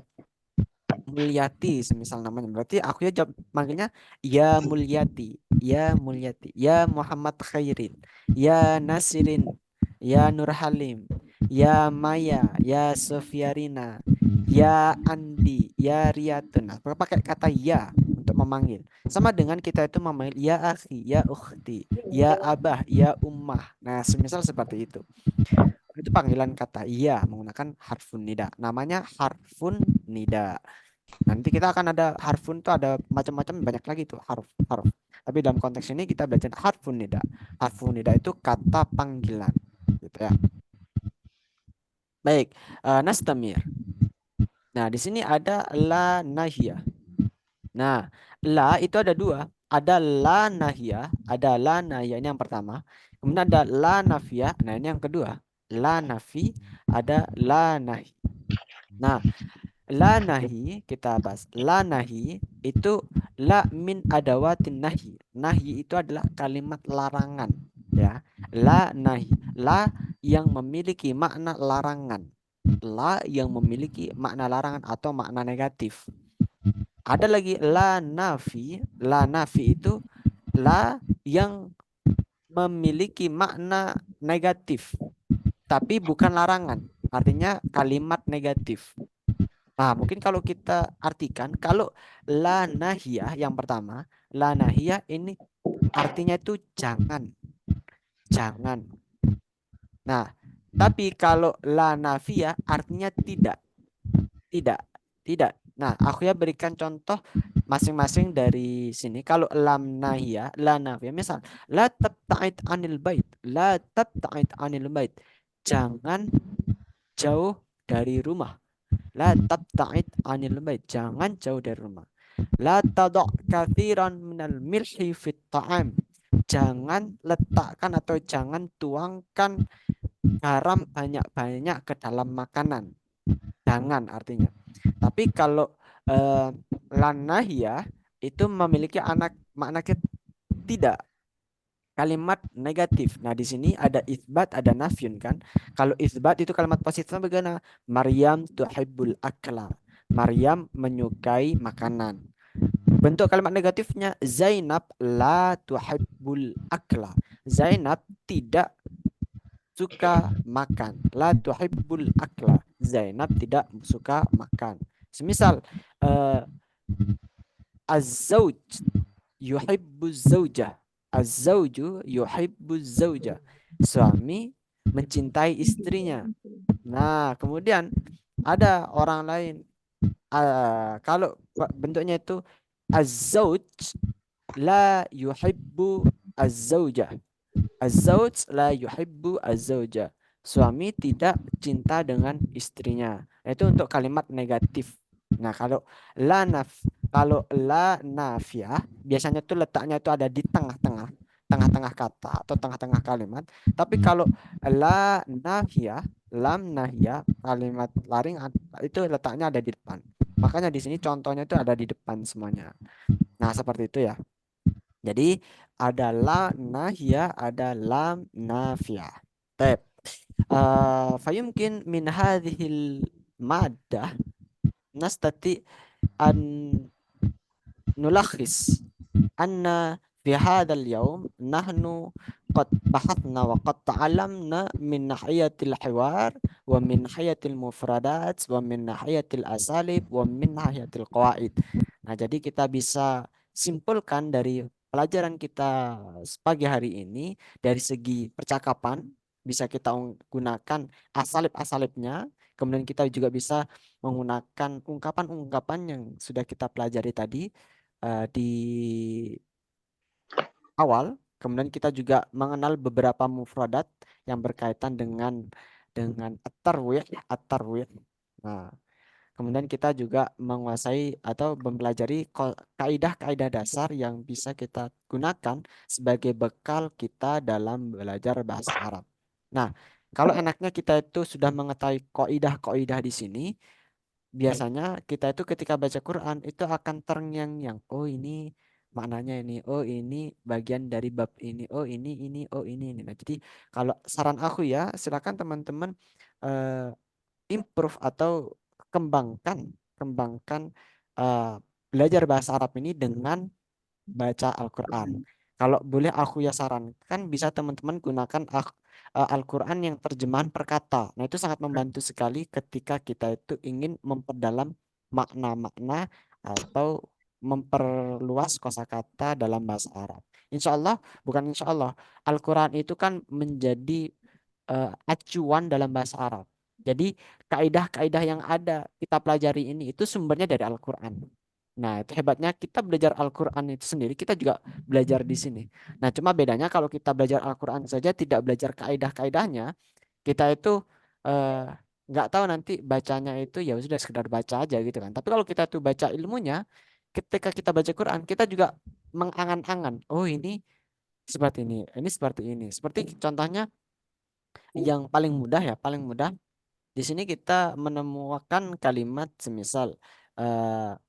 Mulyati, semisal namanya. Berarti aku ya jawab manggilnya ya Mulyati, ya Muhammad Khairin, ya Nasirin, ya Nurhalim, ya Maya, ya Sofiarina, ya Andi, ya Riyatun. Nah, pakai kata ya untuk memanggil. Sama dengan kita itu memanggil ya akhi, ya ukhti, ya abah, ya ummah. Nah, semisal seperti itu. Itu panggilan kata iya menggunakan harfun nida. Namanya harfun nida. Nanti kita akan ada harfun tuh ada macam-macam, banyak lagi tuh harf. Tapi dalam konteks ini kita belajar harfun nida. Harfun nida itu kata panggilan, gitu ya. Baik, nastamir. Nah, di sini ada la nahiyah. Nah, la itu ada dua. Ada la nahiyah, ada la nahiyah, ini yang pertama. Kemudian ada la nafiyah. Nah, ini yang kedua. La nafi, ada la nahi. Nah, la nahi kita bahas. La nahi itu la min adawatin nahi. Nahi itu adalah kalimat larangan, ya. La nahi, la yang memiliki makna larangan. La yang memiliki makna larangan atau makna negatif. Ada lagi la nafi. La nafi itu la yang memiliki makna negatif tapi bukan larangan, artinya kalimat negatif. Nah, mungkin kalau kita artikan, kalau la nahiyah yang pertama, la nahiyah ini artinya itu jangan. Nah, tapi kalau la nafiyah artinya tidak. Nah, aku ya berikan contoh masing-masing dari sini. Kalau lam nahiyah, la nafiyah, misal la tabta'id anil bait, jangan jauh dari rumah. La tabta'id anil bait, jangan jauh dari rumah. La tada' kathiran minal milhi fit ta'am, jangan letakkan atau jangan tuangkan garam banyak-banyak ke dalam makanan. Jangan artinya. Tapi kalau la nahiyah itu memiliki makna tidak, kalimat negatif. Nah, di sini ada isbat, ada nafyun kan. Kalau isbat itu kalimat positifnya bagaimana? Maryam tuhibbul akla. Maryam menyukai makanan. Bentuk kalimat negatifnya Zainab la tuhibbul akla. Zainab tidak suka makan. La tuhibbul akla. Zainab tidak suka makan. Semisal az-zawj yuhibbu zaujah. Az-zawju yuhibbu zaujah. Suami mencintai istrinya. Nah, kemudian ada orang lain. Kalau bentuknya itu az-zawj la yuhibbu az-zaujah. Az-zawj la yuhibbu az-zaujah. suami tidak cinta dengan istrinya. Nah, itu untuk kalimat negatif. Nah, kalau la nafiyah biasanya tuh letaknya itu ada di tengah-tengah kata atau tengah-tengah kalimat. Tapi kalau la nafiyah, lam nahiyah, kalimat laring itu letaknya ada di depan. Makanya di sini contohnya itu ada di depan semuanya. Nah, seperti itu ya. Jadi ada la nahiyah, ada lam nafiyah. Baik. Fayumkin min hadhil maddah nastati an nulakhis anna fi hadzal yawm nahnu qad bahathna wa qad ta'allamna min nahiyatil hiwar wa min nahiyatil mufradat wa min nahiyatil asalib wa min nahiyatil qawaid. Nah, jadi kita bisa simpulkan dari pelajaran kita pagi hari ini dari segi percakapan bisa kita gunakan asalib-asalibnya, kemudian kita juga bisa menggunakan ungkapan-ungkapan yang sudah kita pelajari tadi di awal. Kemudian kita juga mengenal beberapa mufradat yang berkaitan dengan at-tarwih. Nah, kemudian kita juga menguasai atau mempelajari kaidah-kaidah dasar yang bisa kita gunakan sebagai bekal kita dalam belajar bahasa Arab. Nah, kalau enaknya kita itu sudah mengetahui kaidah-kaidah di sini, biasanya kita itu ketika baca Quran itu akan terngiang-ngiang. Oh, ini maknanya ini. Oh, ini bagian dari bab ini. Oh, ini. Oh, ini. Nah, jadi kalau saran aku ya, silakan teman-teman eh, improve atau kembangkan eh, belajar bahasa Arab ini dengan baca Al-Quran. Kalau boleh aku ya sarankan bisa teman-teman gunakan Al-Quran yang terjemahan per kata. Nah, itu sangat membantu sekali ketika kita itu ingin memperdalam makna-makna atau memperluas kosakata dalam bahasa Arab. Insya Allah, bukan insya Allah, Al-Quran itu kan menjadi acuan dalam bahasa Arab. Jadi kaidah-kaidah yang ada kita pelajari ini itu sumbernya dari Al-Quran. Nah, itu hebatnya kita belajar Al-Quran itu sendiri, kita juga belajar di sini. Nah, cuma bedanya kalau kita belajar Al-Quran saja tidak belajar kaidah-kaidahnya, kita itu eh, nggak tahu nanti bacanya itu ya sudah sekedar baca aja gitu kan. Tapi kalau kita tuh baca ilmunya, ketika kita baca Quran, kita juga mengangan-angan. Oh, ini seperti ini seperti ini. Seperti contohnya yang paling mudah di sini kita menemukan kalimat semisal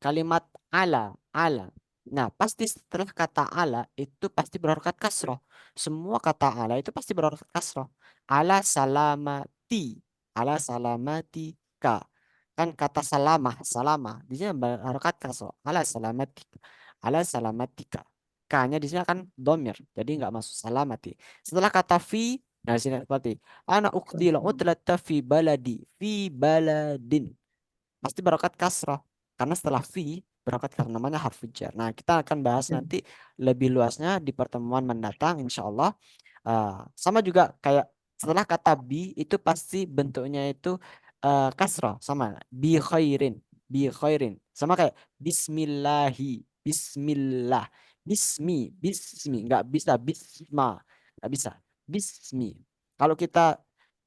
kalimat ala. Nah, pasti setelah kata ala itu pasti berharokat kasroh. Semua kata ala itu pasti berharokat kasroh. Ala salamati, ala salamati ka. Kan kata salamah di sini berharokat kasroh. Ala salamatika. K-nya di sini akan domir, jadi nggak masuk salamati. Setelah kata fi, nah di sini seperti ana uqdil utlata fi baladin. Pasti berokat kasrah. Karena setelah fi berokat karena namanya harfu jar. Nah, kita akan bahas nanti lebih luasnya di pertemuan mendatang insya Allah. Sama juga kayak setelah kata bi itu pasti bentuknya itu kasrah sama bi khairin sama kayak bismillah bismi nggak bisa nggak bisa bismi. Kalau kita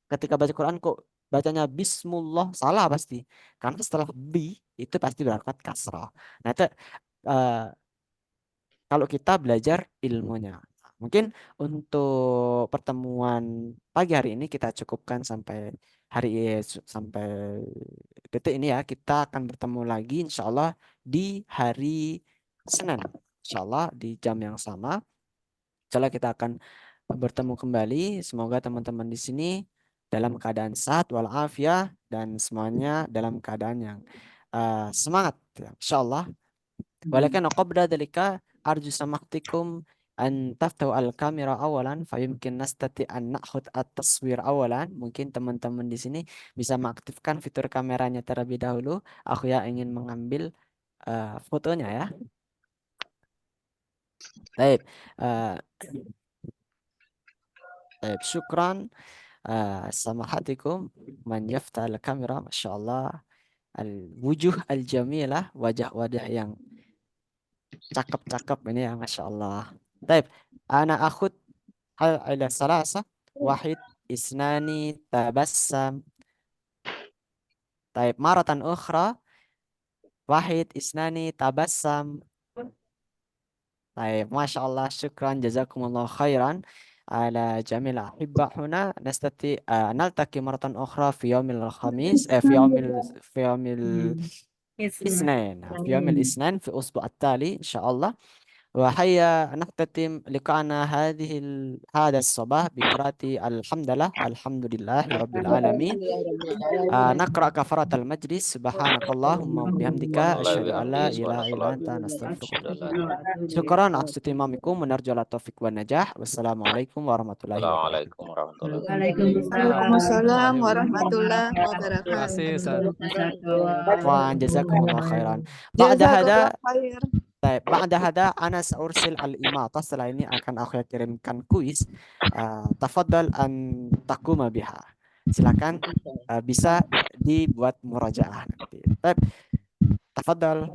ketika baca Quran kok bacanya bismillah salah pasti karena setelah bi itu pasti berangkat kasrah. Nah, itu eh, kalau kita belajar ilmunya. Mungkin untuk pertemuan pagi hari ini kita cukupkan sampai detik ini ya. Kita akan bertemu lagi insya Allah di hari Senin. Insya Allah di jam yang sama. Insya Allah kita akan bertemu kembali. Semoga teman-teman di sini dalam keadaan sehat walafiat dan semuanya dalam keadaan yang semangat. Insya Allah. Walakin qabla dalika arju samakhtikum an taftau al-kamera awalan fayumkin nastati an nakhud at-taswir awalan. Mungkin teman-teman di sini bisa mengaktifkan fitur kameranya terlebih dahulu. Aku ya ingin mengambil fotonya ya. Baik. Baik, syukran. Samahatikum man yafta al-kamera. Masya Allah. Al-wujuh al-jamilah. Wajah-wajah yang cakep-cakep ini ya, Masya Allah. Baik, ana akhud ala salasa wahid isnani tabassam. Taib maratan ukhra. Wahid isnani tabassam. Taib, Masya Allah, syukran, jazakumullah khairan. على جميع الأحبة هنا نلتقي مرة أخرى في يوم الخميس في في الأسبوع التالي إن شاء الله. وهيا نختتم لقاءنا هذا الصباح بقراءة الحمد لله رب العالمين. نقرأ كفارة المجلس. سبحانك اللهم وبحمدك أشهد أن لا إله إلا أنت نستغفرك. شكرا atas ihtimamikum, ونرجو التوفيق والنجاح. والسلام عليكم ورحمة الله وبركاته. Assalamualaikum warahmatullahi wabarakatuh. Waalaikumsalam warahmatullahi Terima wabarakatuh. kasih, Ustaz. وجزاكم الله خيرا. بعد هذا Khair. بعد هذا أنا سأرسل الإماطة. Setelah ini akan aku kirimkan kuis. Tafadhal an taquma biha. Silakan bisa dibuat murajaah nanti. Tafadhal.